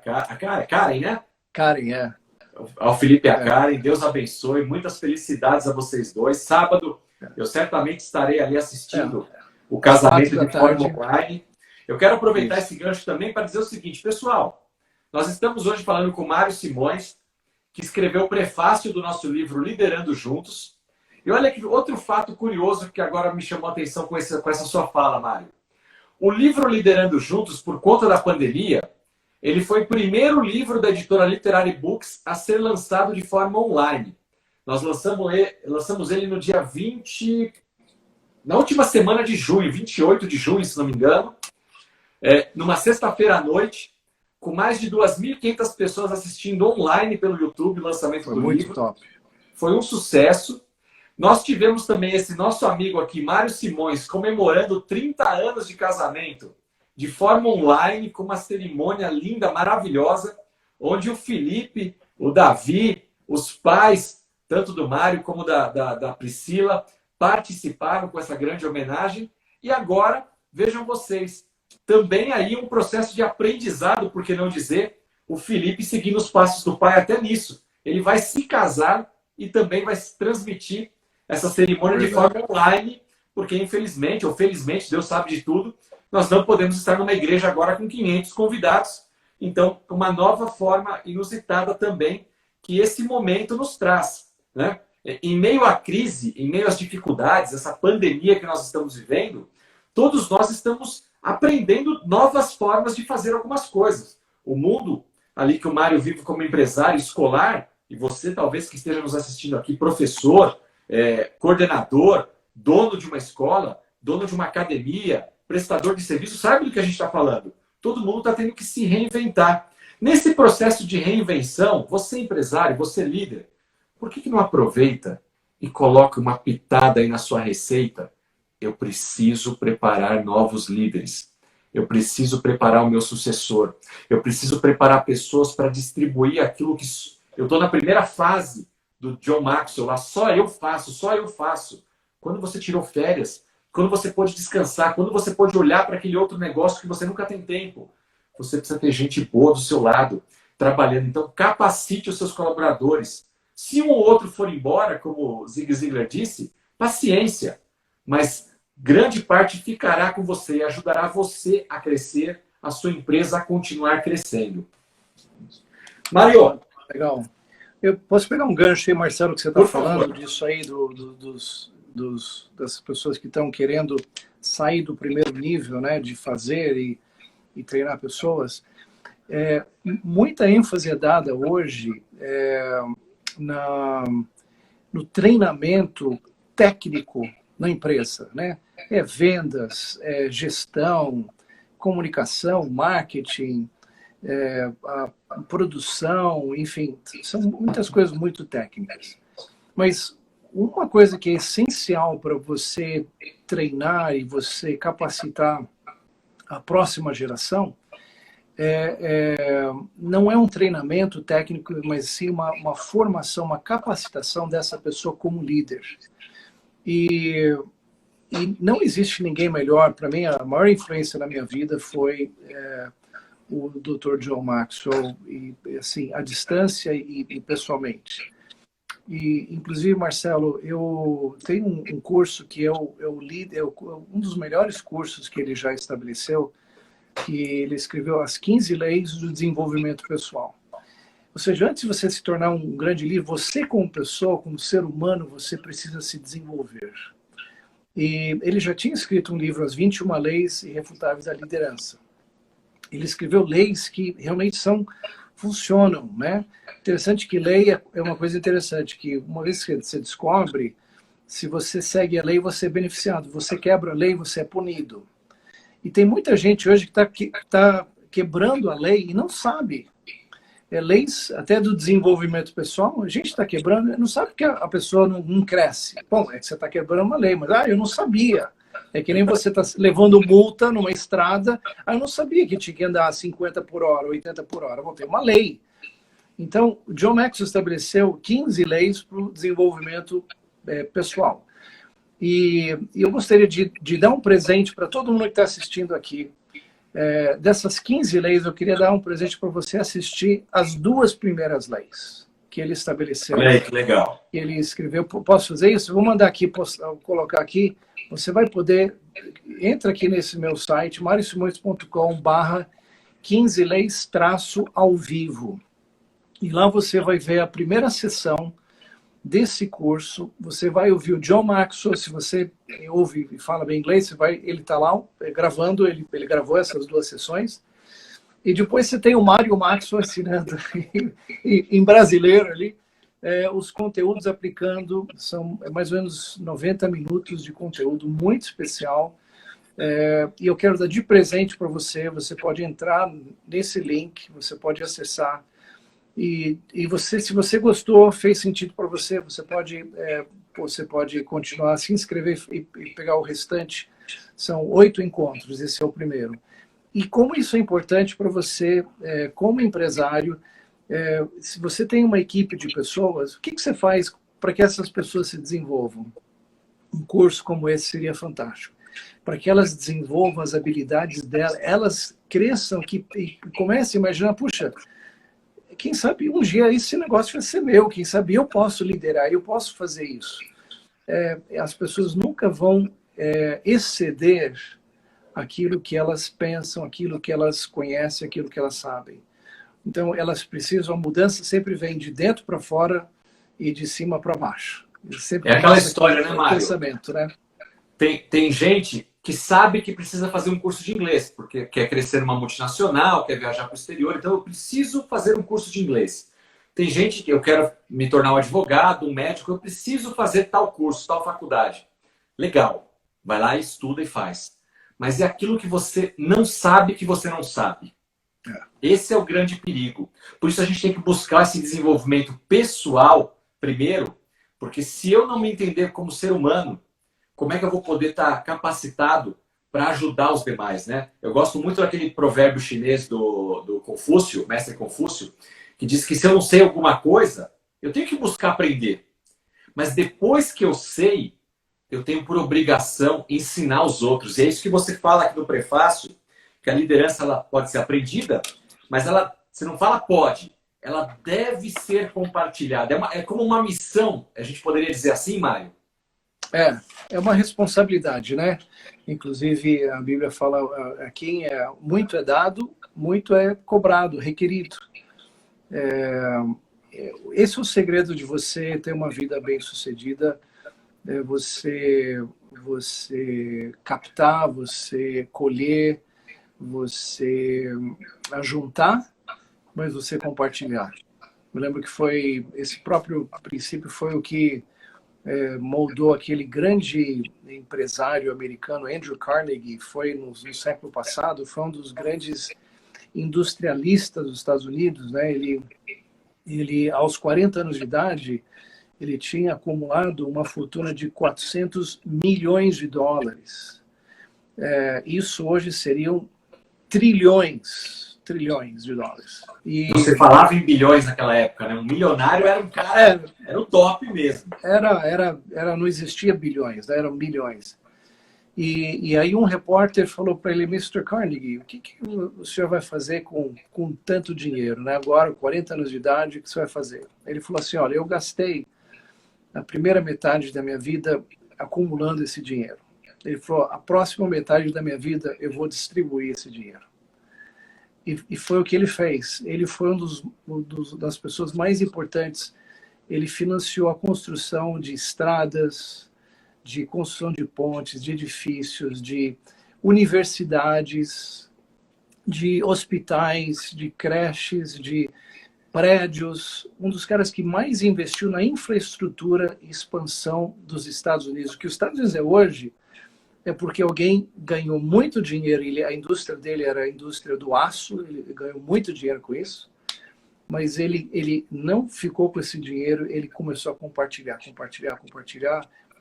Karen, né? Karen, Ao Felipe e a Karen, Deus abençoe, muitas felicidades a vocês dois. Sábado, eu certamente estarei ali assistindo o casamento de forma online. Eu quero aproveitar esse gancho também para dizer o seguinte, pessoal, nós estamos hoje falando com o Mário Simões, que escreveu o prefácio do nosso livro Liderando Juntos. E olha que outro fato curioso que agora me chamou a atenção com essa sua fala, Mário. O livro Liderando Juntos, por conta da pandemia, ele foi o primeiro livro da editora Literary Books a ser lançado de forma online. Nós lançamos ele no dia 20, na última semana de junho, 28 de junho, se não me engano, numa sexta-feira à noite, com mais de 2.500 pessoas assistindo online pelo YouTube o lançamento do livro. Muito top. Foi um sucesso. Nós tivemos também esse nosso amigo aqui, Mário Simões, comemorando 30 anos de casamento de forma online, com uma cerimônia linda, maravilhosa, onde o Felipe, o Davi, os pais, tanto do Mário como da Priscila, participaram com essa grande homenagem. E agora, vejam vocês, também aí um processo de aprendizado, por que não dizer, o Felipe seguindo os passos do pai até nisso. Ele vai se casar e também vai transmitir essa cerimônia de forma online porque infelizmente, ou felizmente, Deus sabe de tudo, nós não podemos estar numa igreja agora com 500 convidados. Então, uma nova forma inusitada também que esse momento nos traz, né? Em meio à crise, em meio às dificuldades, essa pandemia que nós estamos vivendo, todos nós estamos aprendendo novas formas de fazer algumas coisas. O mundo, ali que o Mário vive como empresário escolar, e você talvez que esteja nos assistindo aqui, professor, coordenador, dono de uma escola, dono de uma academia, prestador de serviço, sabe do que a gente está falando? Todo mundo está tendo que se reinventar. Nesse processo de reinvenção, você empresário, você líder, por que não aproveita e coloca uma pitada aí na sua receita? Eu preciso preparar novos líderes. Eu preciso preparar o meu sucessor. Eu preciso preparar pessoas para distribuir aquilo que... Eu estou na primeira fase do John Maxwell lá, só eu faço, só eu faço. Quando você tirou férias, quando você pode descansar, quando você pode olhar para aquele outro negócio que você nunca tem tempo, você precisa ter gente boa do seu lado, trabalhando. Então, capacite os seus colaboradores. Se um ou outro for embora, como o Zig Ziglar disse, paciência. Mas grande parte ficará com você e ajudará você a crescer, a sua empresa a continuar crescendo. Mário. Legal. Eu posso pegar um gancho aí, Marcelo, que você está falando favor. disso aí, das pessoas que estão querendo sair do primeiro nível, né, de fazer e treinar pessoas. Muita ênfase é dada hoje no treinamento técnico na empresa, né? Vendas, gestão, comunicação, marketing, a produção, enfim, são muitas coisas muito técnicas. Mas uma coisa que é essencial para você treinar e você capacitar a próxima geração não é um treinamento técnico, mas sim uma formação, uma capacitação dessa pessoa como líder. E não existe ninguém melhor. Para mim, a maior influência na minha vida foi o Dr. John Maxwell, e assim, à distância e pessoalmente. E, inclusive, Marcelo, eu tenho um curso que eu li, um dos melhores cursos que ele já estabeleceu, que ele escreveu As 15 Leis do Desenvolvimento Pessoal. Ou seja, antes de você se tornar um grande líder, você como pessoa, como ser humano, você precisa se desenvolver. E ele já tinha escrito um livro, As 21 Leis Irrefutáveis da Liderança. Ele escreveu leis que realmente funcionam, né? Interessante que lei é uma coisa interessante, que uma vez que você descobre, se você segue a lei, você é beneficiado. Você quebra a lei, você é punido. E tem muita gente hoje que está quebrando a lei e não sabe. Leis até do desenvolvimento pessoal, a gente está quebrando, não sabe que a pessoa não cresce. Bom, é que você está quebrando uma lei, mas eu não sabia. É que nem você está levando multa numa estrada, eu não sabia que tinha que andar 50 por hora, 80 por hora. Bom, tem uma lei. Então, o John Maxwell estabeleceu 15 leis para o desenvolvimento pessoal. E eu gostaria de dar um presente para todo mundo que está assistindo aqui. Dessas 15 leis, eu queria dar um presente para você assistir as 2 primeiras leis que ele estabeleceu. Olha aí, que legal. Ele escreveu. Posso fazer isso? Vou mandar aqui, colocar aqui. Você vai poder... Entra aqui nesse meu site, mariosimões.com/15 leis-ao vivo. E lá você vai ver a primeira sessão desse curso. Você vai ouvir o John Maxwell. Se você ouve e fala bem inglês, ele está lá gravando, ele gravou essas 2 sessões. E depois você tem o Mário Maxwell assinando em brasileiro ali, os conteúdos aplicando. São mais ou menos 90 minutos de conteúdo muito especial. E eu quero dar de presente para você. Você pode entrar nesse link, você pode acessar. E você, se você gostou, fez sentido para você, você pode continuar, se inscrever e pegar o restante. São 8 encontros, esse é o primeiro. E como isso é importante para você, como empresário, se você tem uma equipe de pessoas, o que você faz para que essas pessoas se desenvolvam? Um curso como esse seria fantástico. Para que elas desenvolvam as habilidades delas, elas cresçam e comecem a imaginar, puxa, quem sabe um dia esse negócio vai ser meu, quem sabe eu posso liderar, eu posso fazer isso. As pessoas nunca vão exceder aquilo que elas pensam, aquilo que elas conhecem, aquilo que elas sabem. Então, elas precisam, a mudança sempre vem de dentro para fora e de cima para baixo. Sempre É aquela história, né, Mário? Pensamento, né? Tem gente que sabe que precisa fazer um curso de inglês, porque quer crescer numa multinacional, quer viajar para o exterior, então eu preciso fazer um curso de inglês. Tem gente que eu quero me tornar um advogado, um médico, eu preciso fazer tal curso, tal faculdade. Legal, vai lá, estuda e faz. Mas é aquilo que você não sabe que você não sabe. Esse é o grande perigo. Por isso a gente tem que buscar esse desenvolvimento pessoal primeiro, porque se eu não me entender como ser humano, como é que eu vou poder estar capacitado para ajudar os demais, né? Eu gosto muito daquele provérbio chinês do Confúcio, mestre Confúcio, que diz que se eu não sei alguma coisa, eu tenho que buscar aprender. Mas depois que eu sei, eu tenho por obrigação ensinar os outros. E é isso que você fala aqui no prefácio, que a liderança ela pode ser aprendida, mas você não fala pode, ela deve ser compartilhada. É como uma missão, a gente poderia dizer assim, Mário? É uma responsabilidade, né? Inclusive, a Bíblia fala, a quem muito é dado, muito é cobrado, requerido. Esse é o segredo de você ter uma vida bem-sucedida, você captar, você colher, você ajuntar, mas você compartilhar. Eu lembro que foi esse próprio princípio foi o que moldou aquele grande empresário americano, Andrew Carnegie, foi no século passado, foi um dos grandes industrialistas dos Estados Unidos, né? Ele aos 40 anos de idade, ele tinha acumulado uma fortuna de 400 milhões de dólares. Isso hoje seriam trilhões de dólares. E você falava em bilhões naquela época, né? Um milionário era um cara, era o top mesmo. Não existia bilhões, né? Eram bilhões. E aí um repórter falou para ele, Mr. Carnegie, o que o senhor vai fazer com tanto dinheiro, né? Agora, 40 anos de idade, o que você vai fazer? Ele falou assim, olha, eu gastei a primeira metade da minha vida acumulando esse dinheiro. Ele falou, a próxima metade da minha vida eu vou distribuir esse dinheiro. E foi o que ele fez. Ele foi das pessoas mais importantes. Ele financiou a construção de estradas, de construção de pontes, de edifícios, de universidades, de hospitais, de creches, de prédios. Um dos caras que mais investiu na infraestrutura e expansão dos Estados Unidos. O que os Estados Unidos é hoje é porque alguém ganhou muito dinheiro, a indústria dele era a indústria do aço, ele ganhou muito dinheiro com isso, mas ele não ficou com esse dinheiro, ele começou a compartilhar,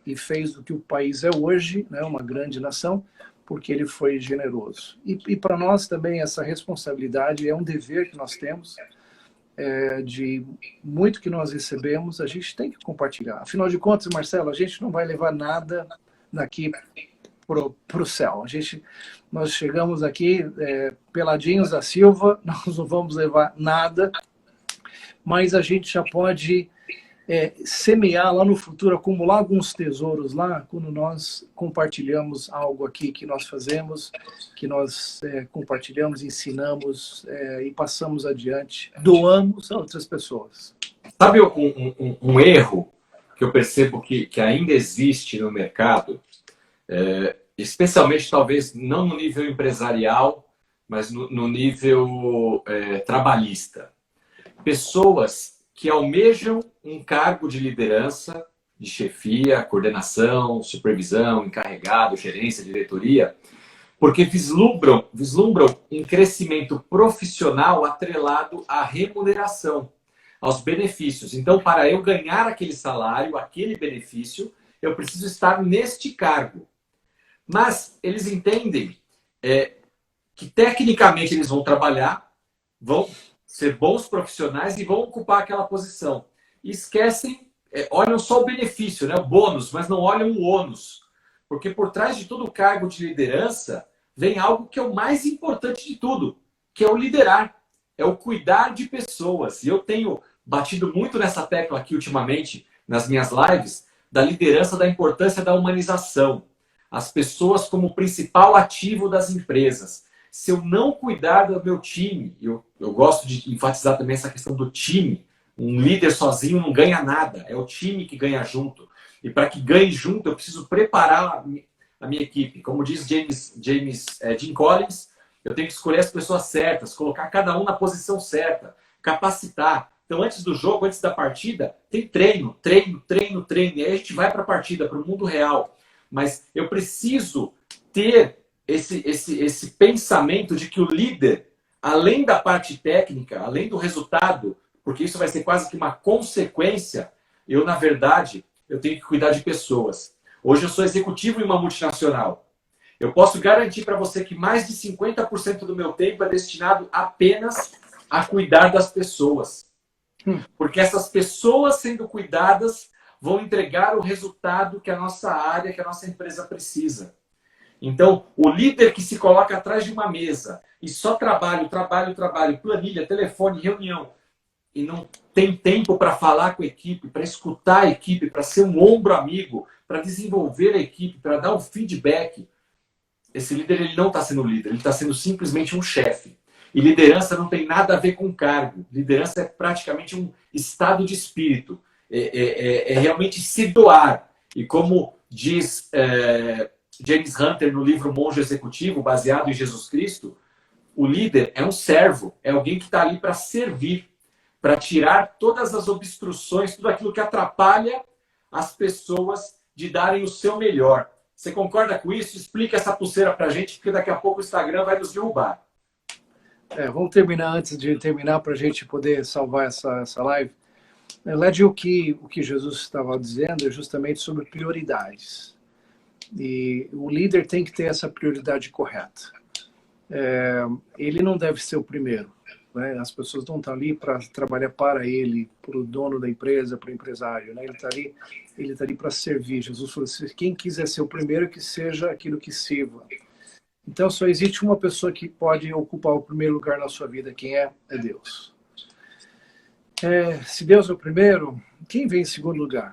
e fez o que o país é hoje, né, uma grande nação, porque ele foi generoso. E para nós também essa responsabilidade é um dever que nós temos, de muito que nós recebemos, a gente tem que compartilhar. Afinal de contas, Marcelo, a gente não vai levar nada daqui para o céu. Nós chegamos aqui peladinhos da Silva, nós não vamos levar nada, mas a gente já pode semear lá no futuro, acumular alguns tesouros lá, quando nós compartilhamos algo aqui que nós fazemos, que nós compartilhamos, ensinamos e passamos adiante, doamos a outras pessoas. Sabe um erro que eu percebo que ainda existe no mercado? Especialmente talvez não no nível empresarial, mas no nível trabalhista. Pessoas que almejam um cargo de liderança, de chefia, coordenação, supervisão, encarregado, gerência, diretoria, porque vislumbram um crescimento profissional atrelado à remuneração, aos benefícios. Então, para eu ganhar aquele salário, aquele benefício, eu preciso estar neste cargo. Mas eles entendem que tecnicamente eles vão trabalhar, vão ser bons profissionais e vão ocupar aquela posição. E esquecem, olham só o benefício, né, o bônus, mas não olham o ônus. Porque por trás de todo cargo de liderança vem algo que é o mais importante de tudo, que é o liderar, é o cuidar de pessoas. E eu tenho batido muito nessa tecla aqui ultimamente, nas minhas lives, da liderança, da importância da humanização. as pessoas como o principal ativo das empresas. Se eu não cuidar do meu time, eu gosto de enfatizar também essa questão do time. Um líder sozinho não ganha nada, é o time que ganha junto. E para que ganhe junto, eu preciso preparar a minha equipe. Como diz Jim Collins, eu tenho que escolher as pessoas certas, colocar cada um na posição certa, capacitar. Então, antes do jogo, antes da partida, tem treino. E aí a gente vai para a partida, para o mundo real. Mas eu preciso ter esse pensamento de que o líder, além da parte técnica, além do resultado, porque isso vai ser quase que uma consequência, na verdade, eu tenho que cuidar de pessoas. Hoje eu sou executivo em uma multinacional. Eu posso garantir para você que mais de 50% do meu tempo é destinado apenas a cuidar das pessoas. Porque essas pessoas sendo cuidadas vão entregar o resultado que a nossa área, que a nossa empresa precisa. Então, o líder que se coloca atrás de uma mesa e só trabalho, planilha, telefone, reunião, e não tem tempo para falar com a equipe, para escutar a equipe, para ser um ombro amigo, para desenvolver a equipe, para dar um feedback, esse líder ele não está sendo líder, ele está sendo simplesmente um chefe. E liderança não tem nada a ver com cargo. Liderança é praticamente um estado de espírito. É realmente se doar. E como diz James Hunter no livro Monge Executivo, baseado em Jesus Cristo, o líder é um servo, é alguém que está ali para servir, para tirar todas as obstruções, tudo aquilo que atrapalha as pessoas de darem o seu melhor. Você concorda com isso? Explica essa pulseira para a gente, porque daqui a pouco o Instagram vai nos derrubar. Vamos terminar antes de terminar para a gente poder salvar essa live. Na verdade, o que Jesus estava dizendo é justamente sobre prioridades. E o líder tem que ter essa prioridade correta. Ele não deve ser o primeiro. Né? As pessoas não estão ali para trabalhar para ele, para o dono da empresa, para o empresário. Né? Ele está ali para servir. Jesus falou assim, quem quiser ser o primeiro, que seja aquilo que sirva. Então, só existe uma pessoa que pode ocupar o primeiro lugar na sua vida. Quem é? É Deus. Se Deus é o primeiro, quem vem em segundo lugar?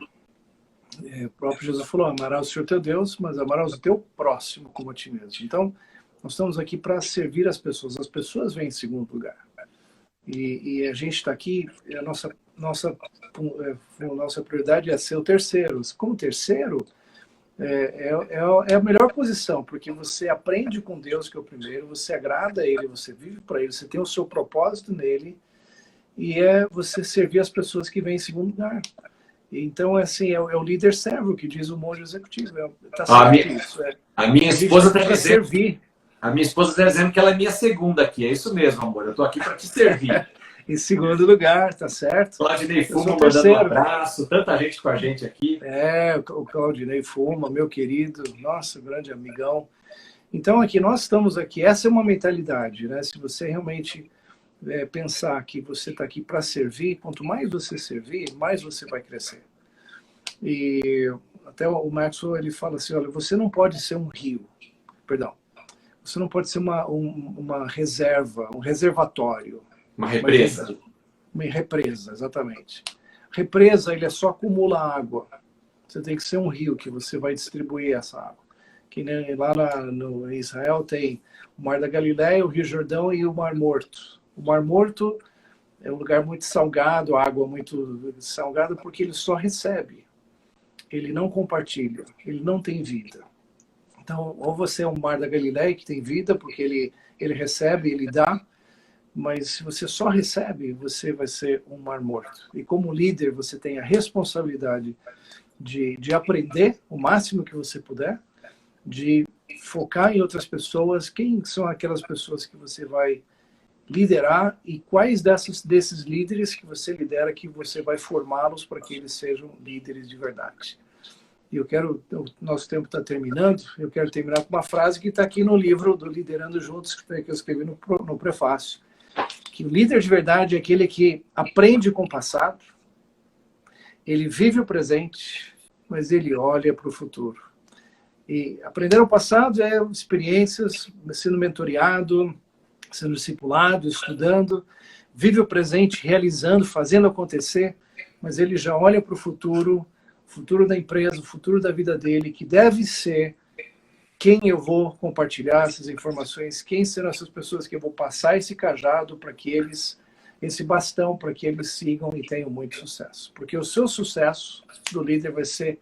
O próprio Jesus falou, amarás o Senhor teu Deus, mas amarás o teu próximo como a ti mesmo. Então, nós estamos aqui para servir as pessoas vêm em segundo lugar. E a gente está aqui, a nossa prioridade é ser o terceiro. Como terceiro, é a melhor posição, porque você aprende com Deus, que é o primeiro, você agrada a Ele, você vive para Ele, você tem o seu propósito nele, e você servir as pessoas que vêm em segundo lugar. Então, assim, é o líder servo, que diz o monge executivo. Tá certo isso. A minha esposa está dizendo, servir. A minha esposa está dizendo que ela é minha segunda aqui. É isso mesmo, amor. Eu estou aqui para te servir. Em segundo lugar, tá certo? Claudinei Fuma mandando um abraço. Tanta gente com a gente aqui. O Claudinei Fuma, meu querido. Nossa, grande amigão. Então, nós estamos aqui. Essa é uma mentalidade, né? Se você realmente pensar que você está aqui para servir, quanto mais você servir, mais você vai crescer. E até o Maxwell, ele fala assim, olha, você não pode ser um rio, perdão, você não pode ser uma reserva, um reservatório. Uma represa. Uma represa, exatamente. Represa, ele só acumula água. Você tem que ser um rio que você vai distribuir essa água. Que nem lá no Israel tem o Mar da Galileia, o Rio Jordão e o Mar Morto. O Mar Morto é um lugar muito salgado, água muito salgada, porque ele só recebe. Ele não compartilha, ele não tem vida. Então, ou você é um Mar da Galileia que tem vida, porque ele recebe, ele dá, mas se você só recebe, você vai ser um Mar Morto. E como líder, você tem a responsabilidade de aprender o máximo que você puder, de focar em outras pessoas, quem são aquelas pessoas que você vai liderar e quais desses líderes que você lidera que você vai formá-los para que eles sejam líderes de verdade. E o nosso tempo está terminando, eu quero terminar com uma frase que está aqui no livro do Liderando Juntos, que eu escrevi no prefácio, que o líder de verdade é aquele que aprende com o passado, ele vive o presente, mas ele olha para o futuro. E aprender o passado é experiências, sendo mentoreado, sendo discipulado, estudando, vive o presente, realizando, fazendo acontecer, mas ele já olha para o futuro da empresa, o futuro da vida dele, que deve ser quem eu vou compartilhar essas informações, quem serão essas pessoas que eu vou passar esse cajado para que eles, esse bastão, para que eles sigam e tenham muito sucesso. Porque o seu sucesso do líder vai ser,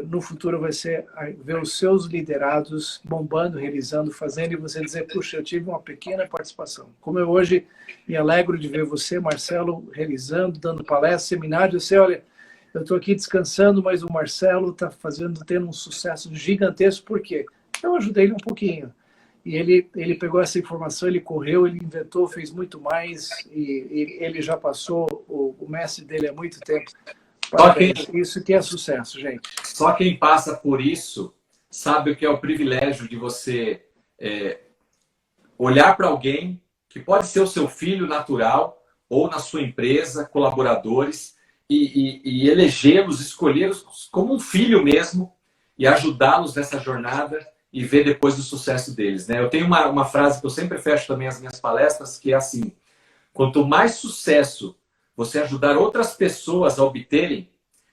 no futuro vai ser ver os seus liderados bombando, realizando, fazendo, e você dizer, puxa, eu tive uma pequena participação. Como eu hoje me alegro de ver você, Marcelo, realizando, dando palestra, seminário, você olha, eu estou aqui descansando, mas o Marcelo está tendo um sucesso gigantesco. Por quê? Eu ajudei ele um pouquinho. E ele pegou essa informação, ele correu, ele inventou, fez muito mais, e ele já passou o mestre dele há muito tempo. Parabéns. Isso que é sucesso, gente. Só quem passa por isso sabe o que é o privilégio de você olhar para alguém que pode ser o seu filho natural ou na sua empresa, colaboradores, e elegê-los, escolhê-los como um filho mesmo e ajudá-los nessa jornada e ver depois o sucesso deles, né? Eu tenho uma frase que eu sempre fecho também as minhas palestras, que é assim: quanto mais sucesso você ajudar outras pessoas a obterem,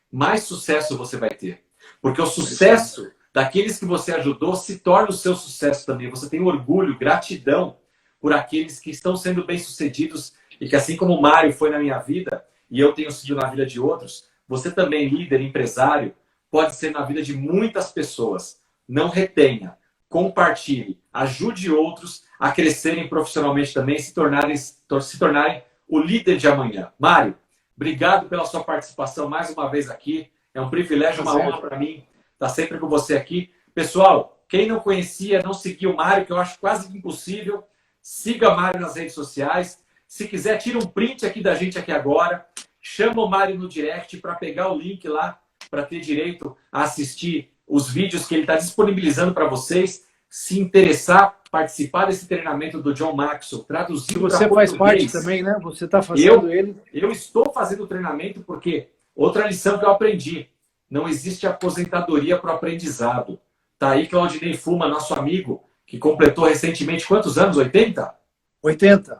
mais sucesso você vai ter. Porque o sucesso daqueles que você ajudou se torna o seu sucesso também. Você tem orgulho, gratidão por aqueles que estão sendo bem-sucedidos e que, assim como o Mário foi na minha vida, e eu tenho sido na vida de outros, você também, líder, empresário, pode ser na vida de muitas pessoas. Não retenha, compartilhe, ajude outros a crescerem profissionalmente também e se tornarem o líder de amanhã. Mário, obrigado pela sua participação mais uma vez aqui. É um privilégio, uma honra para mim estar sempre com você aqui. Pessoal, quem não conhecia, não seguia o Mário, que eu acho quase impossível, siga o Mário nas redes sociais. Se quiser, tira um print aqui da gente aqui agora. Chama o Mário no direct para pegar o link lá, para ter direito a assistir os vídeos que ele está disponibilizando para vocês. Se interessar, participar desse treinamento do John Maxwell, traduzido para português. Você faz parte também, né? Você está fazendo ele. Eu estou fazendo o treinamento porque outra lição que eu aprendi: não existe aposentadoria para o aprendizado. Tá aí Claudinei Fuma, nosso amigo, que completou recentemente quantos anos? 80? 80.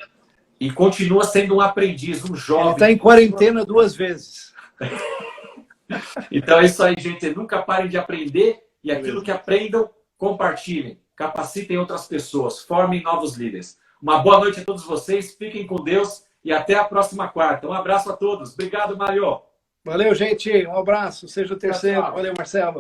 E continua sendo um aprendiz, um jovem. Ele está em quarentena 2 vezes. Então é isso aí, gente. Nunca parem de aprender e aquilo que aprendam, compartilhem. Capacitem outras pessoas, formem novos líderes. Uma boa noite a todos vocês, fiquem com Deus e até a próxima quarta. Um abraço a todos. Obrigado, Mário. Valeu, gente. Um abraço. Seja o terceiro. Valeu, Marcelo.